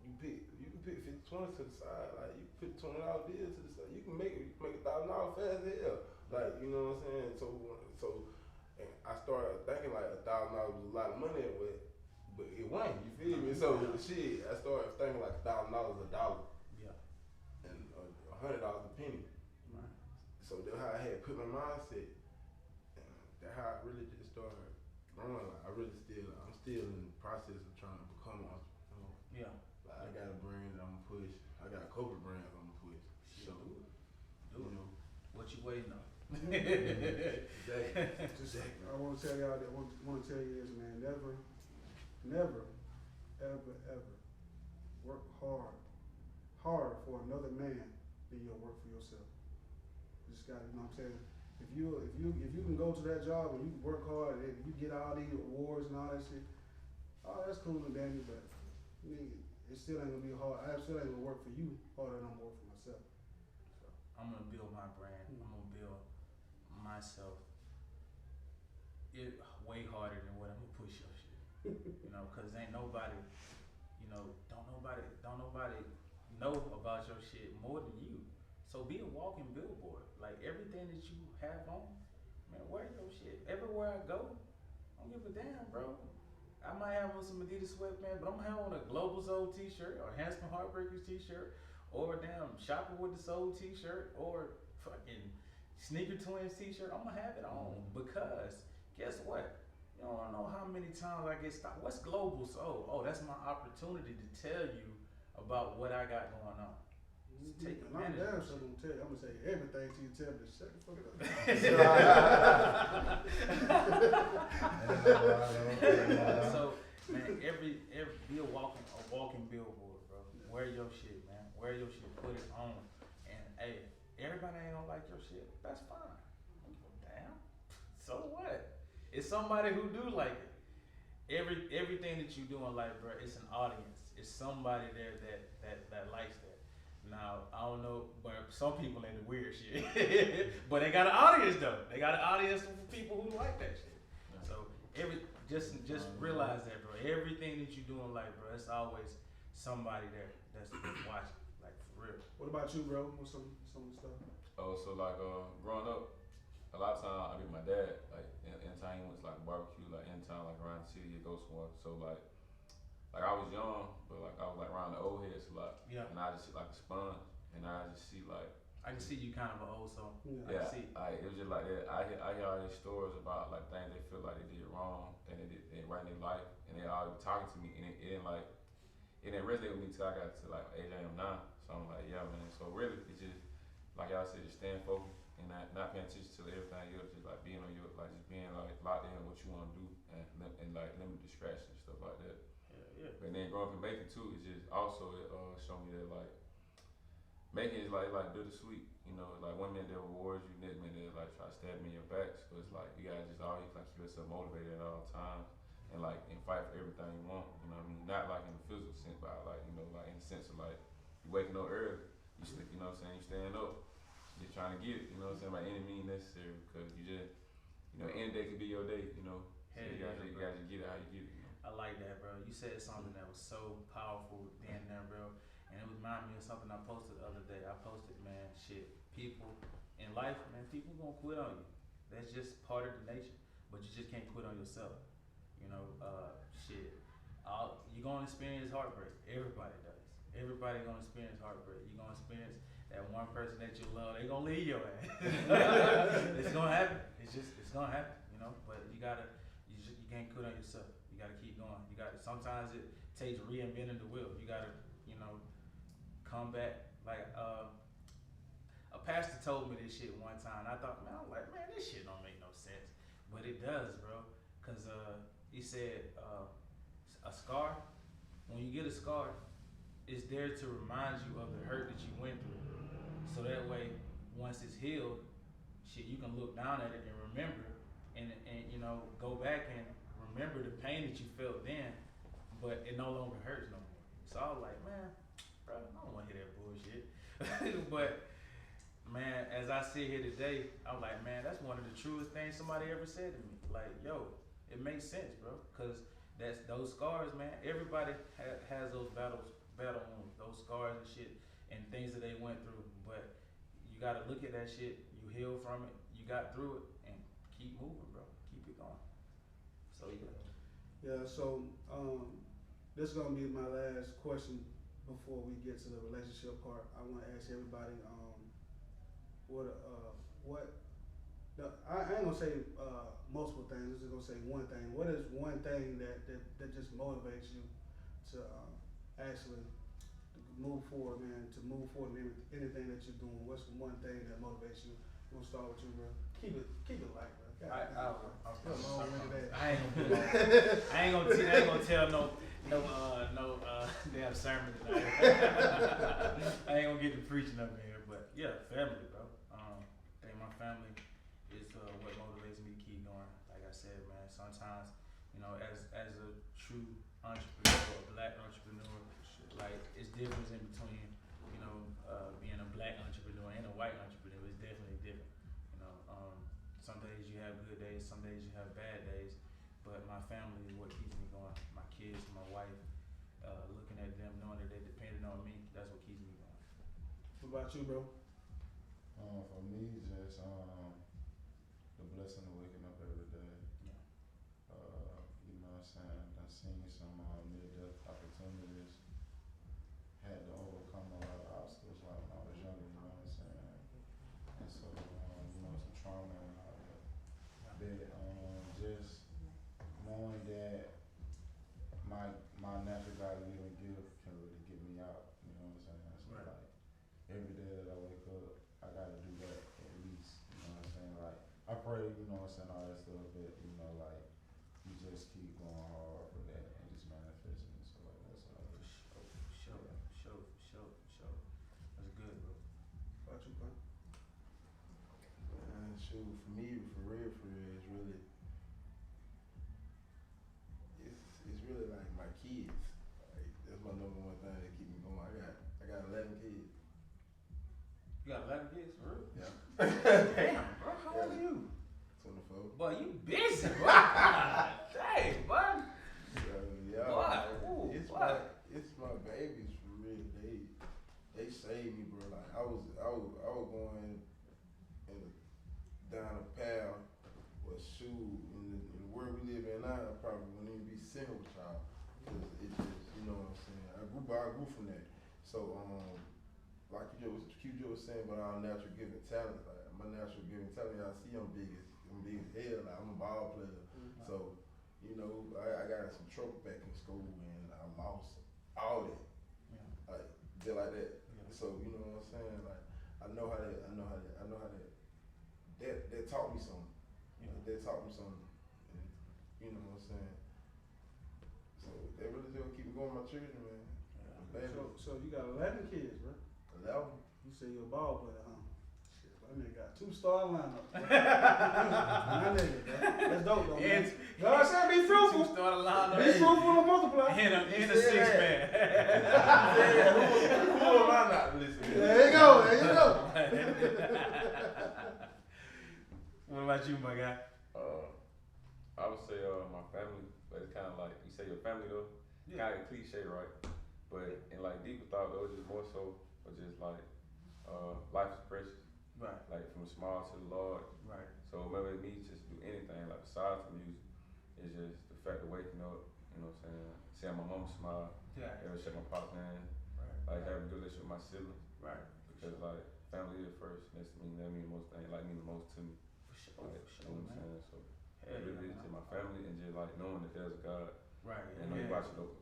you can pick 50/20s to the side. Like you put $20 bills to the side. You can make $1,000 fast as hell. Like you know what I'm saying? So and I started thinking like $1,000 was a lot of money, but it wasn't. You feel me? So shit, I started thinking like $1,000 a dollar. Yeah. And $100 a penny. Right. So that's how I had put my mindset. And that's how I really just started growing. Like I'm still in the process of trying to become an entrepreneur. Yeah. Like I got a brand that I'm gonna push. I got a couple brands I'm gonna push. So do it. What you waiting on? Exactly. I want to tell y'all that. Want to tell you this, man. Never, ever work harder for another man than you'll work for yourself. You just got to, what I'm saying. If you can go to that job and you work hard and you get all these awards and all that shit, oh, that's cool and dandy, but it still ain't gonna be hard. I still ain't gonna work for you harder than I'm working for myself. So. I'm gonna build my brand. I'm gonna build myself way harder than what I'm gonna push your shit. You know, cause ain't nobody, you know, don't nobody know about your shit more than you. So be a walking billboard. Like everything that you have on, man, wear your shit. Everywhere I go, I don't give a damn, bro. I might have on some Adidas sweatpants, but I'm gonna have on a Global Soul t-shirt or Handsome Heartbreakers t-shirt or a damn Shopping with the Soul t-shirt or fucking Sneaker Twins t-shirt. I'm gonna have it on because guess what? You don't know how many times I get stopped. What's Global Soul? Oh, that's my opportunity to tell you about what I got going on. Take advantage. I'm damn sure gonna tell you. I'm gonna say everything till you tell me to shut the fuck up. So, man, every be a walking billboard, bro. Wear your shit, man. Wear your shit. Put it on. And hey, everybody ain't gonna like your shit. That's fine. Damn. So what? It's somebody who do like it. Everything that you do in life, bro, it's an audience. It's somebody there that likes that. Now, I don't know, but some people into weird shit. But they got an audience though. They got an audience for people who like that shit. So just realize that, bro. Everything that you do in life, bro, it's always somebody there that's watching, like for real. What about you, bro? What's some stuff? Oh, so like growing up, a lot of times I mean my dad, like anytime he went to like barbecue, like anytime like around the city, he goes somewhere. So like I was young, but like I was like around the old heads a lot. Yeah. And I just see like a sponge, and I just see like. I can see you kind of an old soul. Yeah. I can see. It was just like that. I hear all these stories about like things they feel like they did wrong, and they did right in their life, and they all be talking to me, and it didn't resonate with me till I got to like age I am now. So I'm like, yeah, man. So really, it's just like y'all said, just staying focused and not paying attention to everything else, just like being on your, like just being like locked in on what you want to do, and like limit distractions and stuff like that. Yeah. But then growing up in Macon too, it's just also showed me that like Macon is like bittersweet. You know, like women that rewards you, men that like try to stab me in your backs. So it's like you gotta just always like keep yourself motivated at all times and like and fight for everything you want. You know what I mean? Not like in the physical sense, but like you know like in the sense of like you waking up early, you sleep. You know what I'm saying? You staying up, just trying to get it. You know what I'm saying? By any means necessary, because you just any day could be your day. You know, so you gotta just get it how you get it. You know? I like that, bro. You said something that was so powerful then there, bro. And it reminded me of something I posted the other day. I posted, man, shit. People in life, man, people gonna quit on you. That's just part of the nature. But you just can't quit on yourself. You know, shit. You're gonna experience heartbreak. Everybody does. Everybody gonna experience heartbreak. You're gonna experience that one person that you love. They gonna leave your ass. It's gonna happen. It's gonna happen. You know. But you can't quit on yourself. You gotta keep going. Sometimes it takes reinventing the wheel. You gotta, come back. Like a pastor told me this shit one time. And I thought, man, this shit don't make no sense. But it does, bro. Cause he said a scar. When you get a scar, it's there to remind you of the hurt that you went through. So that way, once it's healed, shit, you can look down at it and remember, and go back and remember the pain that you felt then, but it no longer hurts no more. So I was like, man, bro, I don't want to hear that bullshit. But man, as I sit here today, I'm like, man, that's one of the truest things somebody ever said to me. Like, yo, it makes sense, bro, because that's those scars, man. Everybody has those battle wounds, those scars and shit, and things that they went through. But you gotta look at that shit. You heal from it. You got through it, and keep moving, bro. Keep it going. So yeah. Yeah. So this is gonna be my last question before we get to the relationship part. I want to ask everybody, I ain't gonna say multiple things. I'm just gonna say one thing. What is one thing that just motivates you to actually move forward, man? To move forward in anything that you're doing. What's one thing that motivates you? We'll start with you, bro. Keep it light, bro. I ain't gonna tell no damn sermon tonight. I ain't gonna get to preaching up here, but yeah, family, bro. I think my family is what motivates me to keep going. Like I said, man, sometimes, as a true entrepreneur, a black entrepreneur. Like, it's difference in between, you know, being a black entrepreneur and a white entrepreneur. It's definitely different. You know, some days you have good days, some days you have bad days. But my family is what keeps me going. My kids, my wife, looking at them, knowing that they're dependent on me. That's what keeps me going. What about you, bro? For me, just the blessing of waking up every day. Yeah. You know what I'm saying? I've seen some near-death opportunities. Had to overcome a lot of obstacles like when I was younger, you know what I'm saying? And so, you know, some trauma and all that. Just knowing that my natural God-given gift can really get me out, you know what I'm saying? So, Right. like, every day that I wake up, I gotta do that at least, you know what I'm saying? Like, I pray, you know what I'm saying, all that stuff, but, you know, like, you just keep going hard for that and just manifesting and stuff like that. So, like, For sure. That's good, bro. What about you, Quaint? Shoot, for me, for real, it's really, it's really like my kids. Like, that's my number one thing that keep me going. I got 11 kids. You got 11 kids, for real? Yeah. Damn, bro. How old are you? 24. Boy, you busy, bro. Dang, boy. So, yeah. Boy, ooh, It's my babies for real. They saved me, bro. Like I was going down a path where shoot in the world we live in now, I probably wouldn't even be single with y'all. Cause it just, you know what I'm saying. I grew from that. So like you just was saying about our natural given talent. Like my natural given talent, y'all see I'm big as hell. Like I'm a ball player. Mm-hmm. So, you know, I got in some trouble back in school and I lost all that. Yeah. Like just like that. Yeah. So you know what I'm saying? Like I know how that taught me something. Yeah. That taught me something. And, you know what I'm saying? So that really just keep me going with my children, man. Yeah. So you got 11 kids, bro? 11. You say you're a ball player, huh? Shit, my nigga got 2-star lineup. My nigga, bro. That's dope, though, man. God said be fruitful. Start a line Be fruitful and multiply. in a six-man. Who am I not to listen to? There you go. What about you, my guy? I would say my family, but it's kind of like you say your family though. Yeah. Kind of cliche, right? But in like deeper thought though, just more so, or just like life is precious. Right. Like from small to the Lord. Right. So whenever it means just do anything, like besides the music, it's just the fact of waking up, you know what I'm saying? Seeing my mom smile, Yeah. ever shake my pop's hand, Right. like having a good relationship with my siblings. Right. Because like family is first, that mean the most thing, like mean the most to me. For Like, sure, you know what I'm man. saying? So Hell it really yeah, is man. just my family and just like knowing that there's a God. Right. And know He watching over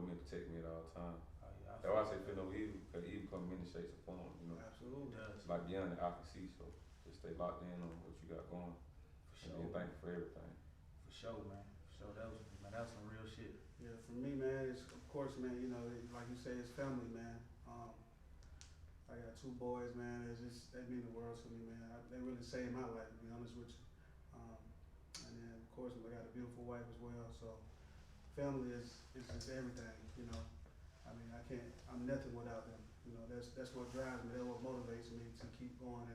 me and protect me at all times. Oh, yeah, That's why I say fear no evil, because evil come in many shapes and forms, you know. Absolutely. Does. Like beyond the eye can see, so just stay locked in on what you got going. For And sure. be thankful for everything. For sure, man. For sure. That was some real shit. Yeah, for me, man, it's of course, man. You know, like you say, it's family, man. I got 2 boys, man. They mean the world to me, man. They really saved my life, to be honest with you. And then, of course, I got a beautiful wife as well. So, family is just everything, you know. I mean, I'm nothing without them. You know, that's what drives me. That's what motivates me to keep going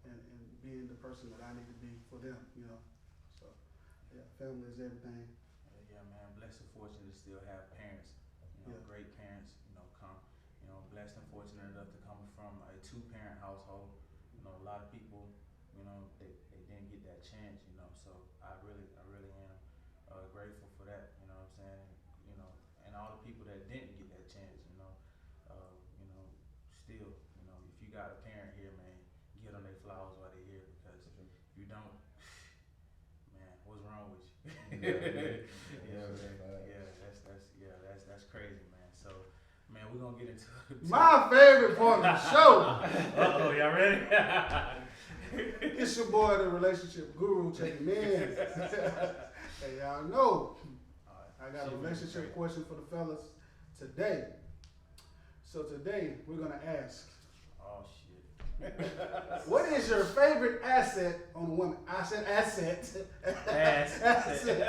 and being the person that I need to be for them, you know. So, yeah, family is everything. Yeah, man. Blessed and fortunate to still have parents. You know, Yeah. great parents. Blessed and fortunate enough to come from a 2-parent household. You know, a lot of people, you know, they didn't get that chance. You know, so I really am grateful for that. You know what I'm saying? And all the people that didn't get that chance. Still, if you got a parent here, man, give them their flowers while they're here, because if you don't, man, what's wrong with you? That's crazy, man. So, man, we're gonna get into My favorite part of the show. Uh-oh, y'all ready? It's your boy, the relationship guru, checking in. Hey, y'all know I got a relationship question for the fellas today. So today we're gonna ask, Oh shit. What is your favorite asset on a woman? I said asset. Asset.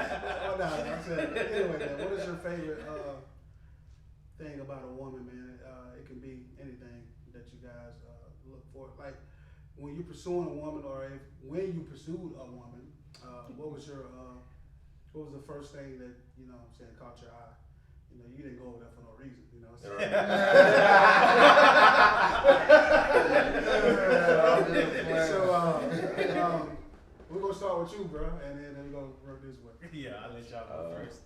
Oh, no, I said, anyway, man, what is your favorite thing about a woman, man? It can be anything that you guys look for. Like when you're pursuing a woman, or when you pursued a woman, what was the first thing that, you know what I'm saying, caught your eye? You know, you didn't go over there for no reason, you know what I'm saying? So, we're going to start with you, bro, and then we're going to work this way. Yeah, I'll let y'all go first.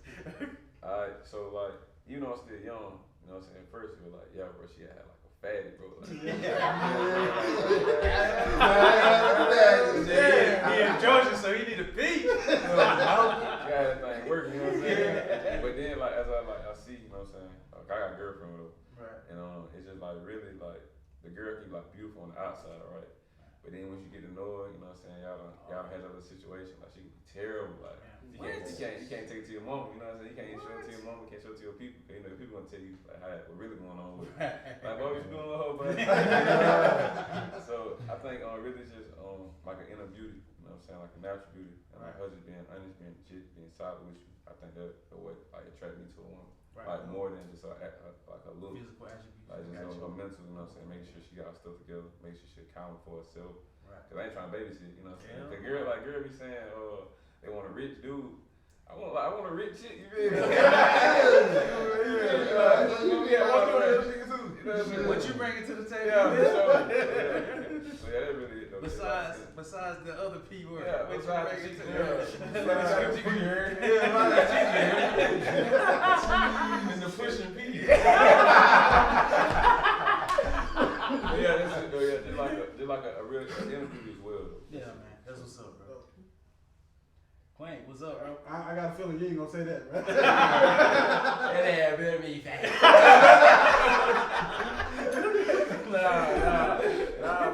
Alright, so like, you know I'm still young, you know what I'm saying? First you were like, yeah, bro, she had like a fatty, bro. Like, He in Georgia, so he need a beat. she got everything working, you know what I'm saying? But then like as I see, you know what I'm saying? Like I got a girlfriend with her. Right. And it's just like really like the girl can be like beautiful on the outside, right? But then once you get to know her, you know what I'm saying, y'all had other situation, like she can be terrible, like you can't take it to your mama, you know what I'm saying? You can't show it to your mama, you can't show it to your people. You know, people gonna tell you like how what really going on with it. Like what you doing, little buddy? So I think really just like an inner beauty, you know what I'm saying, like a natural beauty, and like her just being honest, being legit, being solid with you. I think that what like attracted me to a woman, like more than just like a look, physical attributes, like just her mental, you know what I'm saying, making sure she got her stuff together, making sure she accountable for herself. Right. Cause I ain't trying to babysit, you know what I'm saying. The girl be saying, they want a rich dude. I want a rich chick, you feel me? What you bringing to the table? Yeah, for sure. So yeah, that really it though. Besides the other P word, yeah, what you besides bringing to the and the pushing P. Yeah, that's it though. Yeah, just like a real interview as well. Yeah, man, that's what's up, bro. Quaint, what's up, bro? I got a feeling you ain't gonna say that, bro. That better be fast. Nah,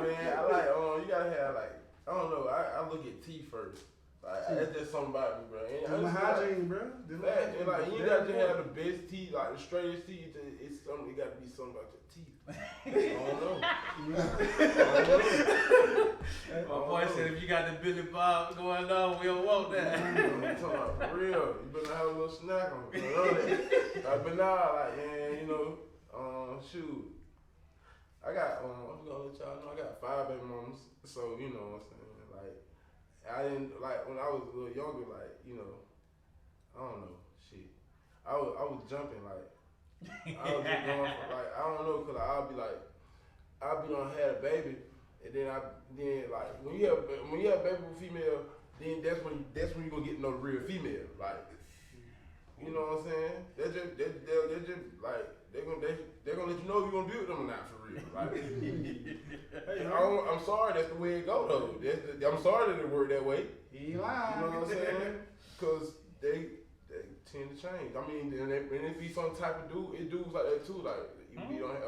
man. I like you gotta have like I don't know. I look at tea first. Like that's just something about me, bro. And hygiene, bro. And like you got to have the best teeth, like the straightest teeth. It's something. It got to be something about your teeth. I don't know. My boy said if you got the Billy Bob going on, we don't want that. I'm talking about for real. You better have a little snack on it. You know that. But nah, like you know, shoot. I got I'm gonna let y'all know I got 5 baby mamas. So you know what I'm saying. Like I didn't like when I was a little younger. Like you know, I don't know shit. I was jumping like. I was just going for, like I don't know, cause I'll be done had a baby, and then like when you have a baby with female, then that's when you gonna get to know the real female, like you know what I'm saying? They're just like they're gonna let you know if you're gonna be with them or not for real. Like I'm sorry, that's the way it go though. I'm sorry that it worked that way. He lied. You know what I'm saying? Cause they tend to change. I mean, and it be some type of dude. It dudes like that too. Like a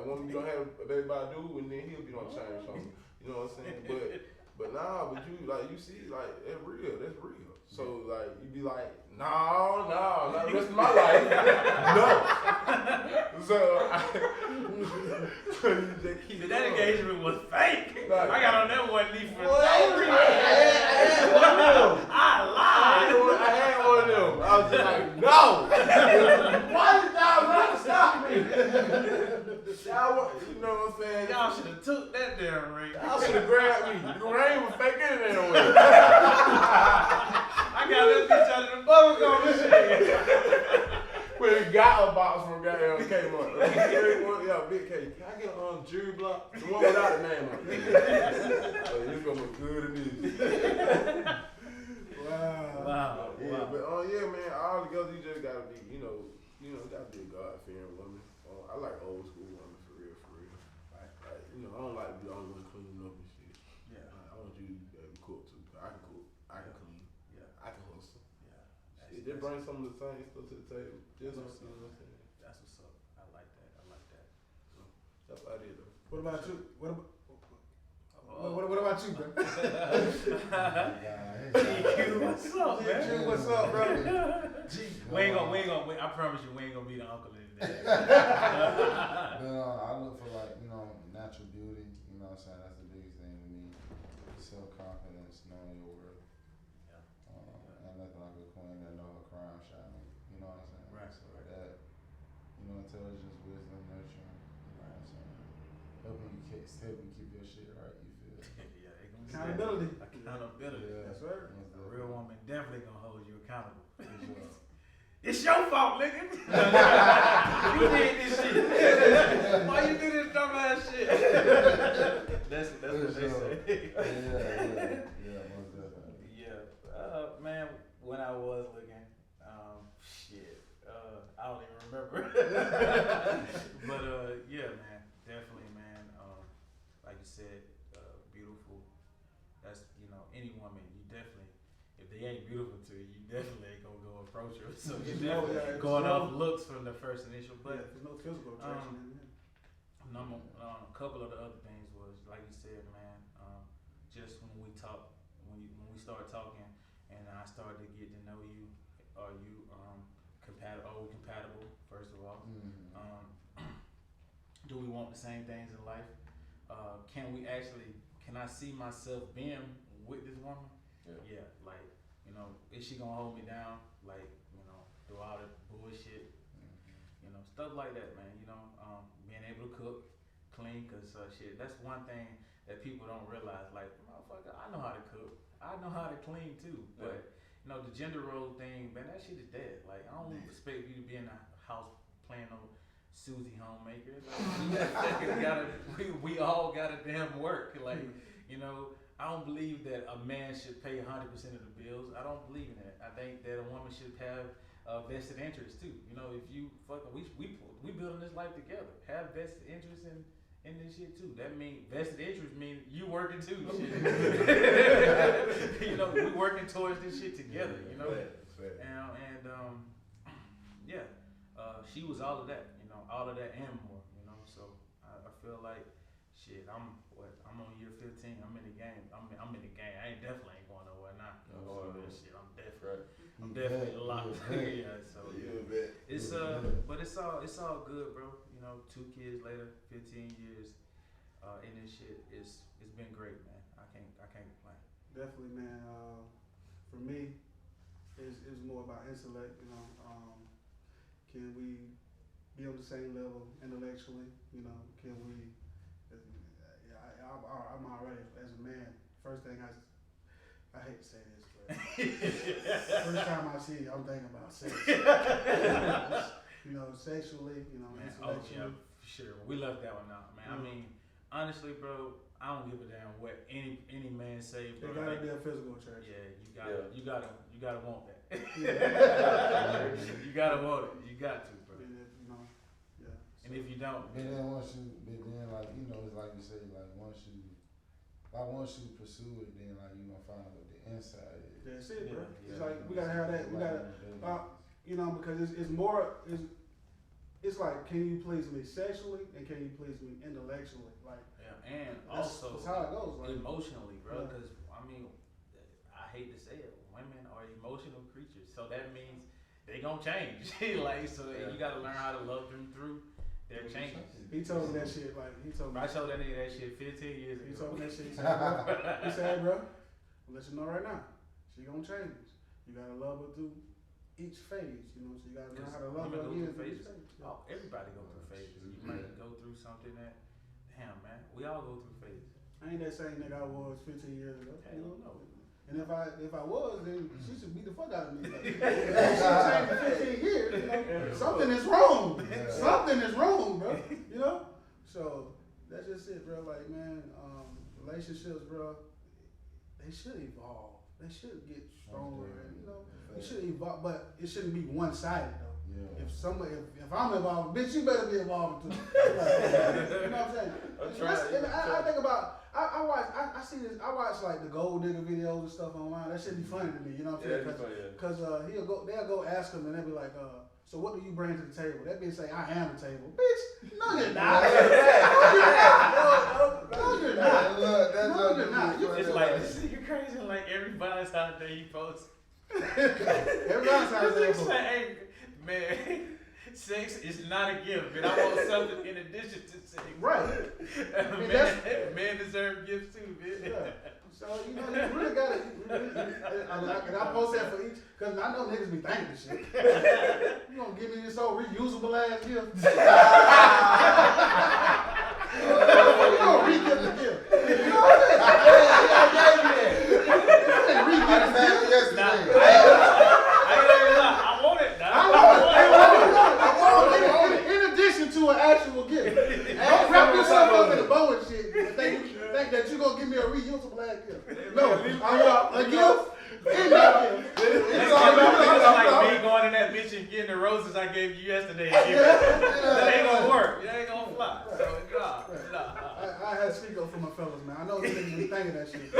woman you don't have a baby by a dude, and then he'll be on change something. You know what I'm saying? But you like you see like that's real. That's real. So like you be like, no, not the rest of my life. No. So that engagement was fake. Like, I got on that one leaf for I had one of them. I lied. I had one of them. I was just like, no. Why did y'all not stop me? You know what I'm saying? Y'all should have took that damn ring. Y'all should have grabbed me. The ring was fake anyway. I got this bitch out of the bubble gum and shit. We got a box from goddamn Kmart. Yeah, Big K. Can I get a jury block? The one without the name on it. So this gonna look good in this. Wow. Yeah, but yeah, man. All together, you just gotta be, you know, gotta be a God-fearing woman. I like old school women for real. Right. Like, you know, I don't like to be the only one cleaning up and shit. Yeah. Like, I want you to be able to cook too. I can cook. I can clean. Yeah. I can hustle. Yeah. Shit, they bring some of the same stuff to the table. Just you know what I'm saying. That's what's up. I like that. So, that's what I did though. What about you? What about you, bro? What's up, man? What's up, bro? We ain't gonna. I promise you, we ain't gonna be the uncle in that. I look for like natural natural beauty. You know what I'm saying? That's the biggest thing to me. Self-confidence, knowing your worth. And nothing like a queen that know her crime shining. You know what I'm saying? Right. So that, intelligence, wisdom, nurturing. You know what I'm saying? Helping you keep your shit right. You feel? Yeah, they gonna Accountability. Accountability. Yeah. That's right. A real woman definitely gonna hold you accountable. For sure. It's your fault, nigga. You did this shit. Why you do this dumbass shit? That's what they say. Yeah, most definitely. Yeah. Man, when I was looking, I don't even remember. But yeah, man, definitely, man. Like you said, beautiful. That's any woman. You definitely, if they ain't beautiful to you, you definitely ain't gonna go approach her. So you're definitely going off looks from the first initial. But there's no physical attraction. a couple of the other things was like you said, man. Just when we talk, when we started talking, and I started to get to know you. Are you compatible? First of all, do we want the same things in life? Can I see myself being with this woman? Yeah. Like, is she gonna hold me down? Like, through all the bullshit, stuff like that, man. Being able to cook, clean, cause shit, that's one thing that people don't realize. Like, motherfucker, I know how to cook, I know how to clean too, but the gender role thing, man, that shit is dead. Like, I don't expect you to be in the house playing no Susie homemaker. Like, we all gotta damn work. Like, I don't believe that a man should pay 100% of the bills. I don't believe in that. I think that a woman should have vested interest too. If you we building this life together. Have vested interest in this shit too. That mean vested interest mean you working too. We working towards this shit together. She was all of that. All of that and more. So I feel like shit. I'm on year 15. I'm in the game. I'm in the game. I definitely ain't going nowhere now. Shit. I'm definitely locked. Yeah. So it's but it's all good, bro. 2 kids later, 15 years in this shit. It's been great, man. I can't complain. Definitely, man. For me, it's more about intellect. Can we be on the same level intellectually? Can we? I'm already as a man. First thing I hate to say this, but first time I see you, I'm thinking about sex. Sexually, intellectually. Oh yeah, for sure. We left that one out, man. I mean, honestly, bro, I don't give a damn what any man say, bro. There gotta be a physical attraction. Yeah, you gotta want that. You gotta want it. You got to, bro. And if you don't, it's like you say, like once you pursue it, then like you gonna find what the inside is. That's it, bro. It's like we gotta have that. We gotta, because it's more. It's like, can you please me sexually and can you please me intellectually? Like, and also that's how it goes. Like, emotionally, bro. Because I hate to say it, women are emotional creatures, so that means they gonna change. You gotta learn how to love them through their changes. He told me that shit. I showed that nigga that shit 15 years ago. He told me that shit. He said, bro, I'll let you know right now, she gonna change. You gotta love her through each phase. So you gotta learn how to love her again through each phase. Everybody go through phases. You might go through something that, damn, man, we all go through phases. I ain't that same nigga I was 15 years ago. Hell no. And if I was, then she should beat the fuck out of me. Like, she changed in 15 years. Something is wrong. Yeah. Something is wrong, bro. So that's just it, bro. Like, man, relationships, bro, they should evolve. They should get stronger, and it should evolve, but it shouldn't be one-sided though. Yeah. If I'm involved, bitch, you better be involved too. You know what I'm saying? I think about. I watch like the gold digger videos and stuff online. That should be funny to me, you know what I'm saying? Because they'll go ask them and they'll be like, so what do you bring to the table? That bitch say, I am the table. Bitch, no you're not. No you're not. No you're not. It's like, this nigga crazy, like every Valentine's Day he posts. Every Valentine's Day. Say, hey, man, Sex is not a gift, man. I want something in addition to sex. Right. Man deserve gifts too, man. Yeah. So, you know, you really gotta, and I post that for each, cause I know niggas be thinking this shit. You gonna give me this old reusable ass gift? You gonna re-gift the gift? You know what I'm saying? I gave you that. Re-gift the gift? Yesterday. I ain't gonna lie. I want it. I want it. In addition to an actual gift. Don't wrap yourself up in a bow and shit and think that you gonna give me a reusable ass gift. No, I want a gift in that gift. It's like me going in that bitch and getting the roses I gave you yesterday. And giving that ain't gonna work. It ain't gonna fly. So, nah. I had to speak up for my fellas, man. I know you niggas be thinking that shit.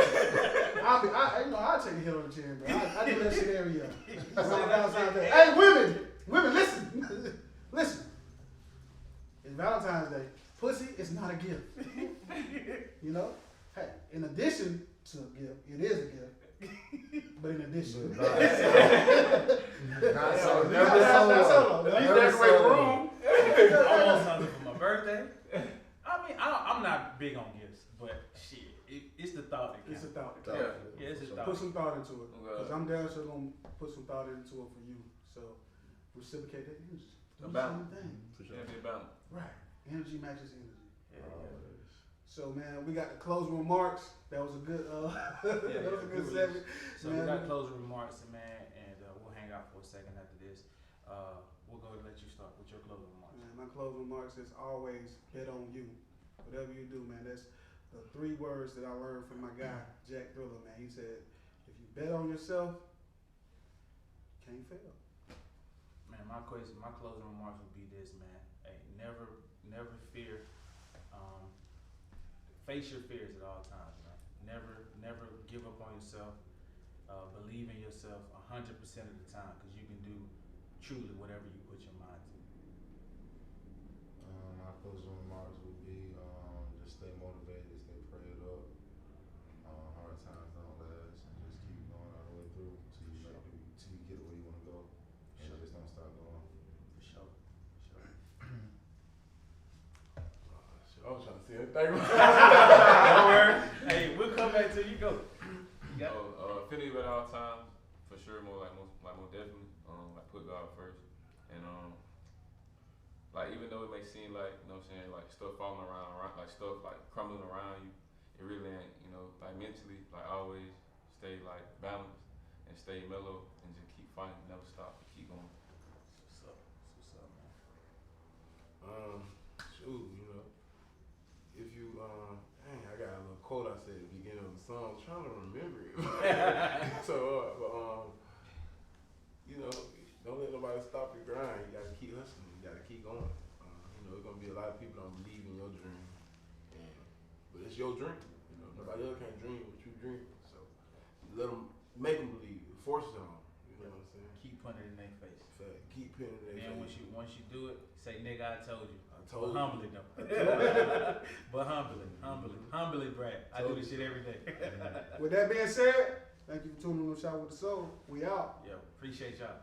I'll take a hit on the chin, bro. I do that shit every year. Hey, women, listen. Listen. It's Valentine's Day. Pussy is not a gift. You know? Hey, in addition to a gift, it is a gift. But in addition. That's solo. You decorate the room. I want something for my birthday. I mean, I'm not big on gifts, but shit, it's the thought that counts. It's a thought. Yeah, it's a thought. Put some thought into it. Because I'm down sure gonna put some thought into it for you. So reciprocate that energy. Do the same thing. For sure. Be about. Right. Energy matches energy. Yeah. So man, we got the closing remarks. That was a good that was a good segment. So we got closing remarks, man, and we'll hang out for a second after this. We'll go and let you start with your closing remarks. Man, my closing remarks is always bet on you. Whatever you do, man. That's the 3 words that I learned from my guy, Jack Thriller, man. He said, if you bet on yourself, you can't fail. Man, my closing remarks would be this, man. Hey, never fear. Face your fears at all times, man. Never give up on yourself. Believe in yourself 100% of the time, because you can do truly whatever you put your mind to. My closing remarks would be just stay motivated, stay prayed up. Hard times don't last, and just keep going all the way through till you get where you want to go, and just don't stop going. For sure. I was trying to see anything. Don't worry. Hey, we'll come back till you go. Affiliate at all times, for sure. More definitely. Like put God first, and like even though it may seem like, you know what I'm saying, like stuff falling around, like stuff like crumbling around you, it really ain't. You know, like mentally, like always stay like balanced and stay mellow and just keep fighting, never stop, and keep going. What's up, man? Shoot, you know, if you, dang, I got a little quote I said at the beginning of the song. I'm trying to remember it. So, you know, don't let nobody stop your grind. You gotta keep hustling. You gotta keep going. You know, there's gonna be a lot of people don't believe in your dream, but it's your dream. You know, nobody else can't dream what you dream. So, let them, make them believe. Force it on them. You know what I'm saying? Keep putting it in their face. Keep pinning it in their And face. once you do it, say, nigga, I told you. Told But humbly though. But humbly brag. I do this shit every day. With that being said, thank you for tuning in to Shot with the Soul. We out. Yo, appreciate y'all.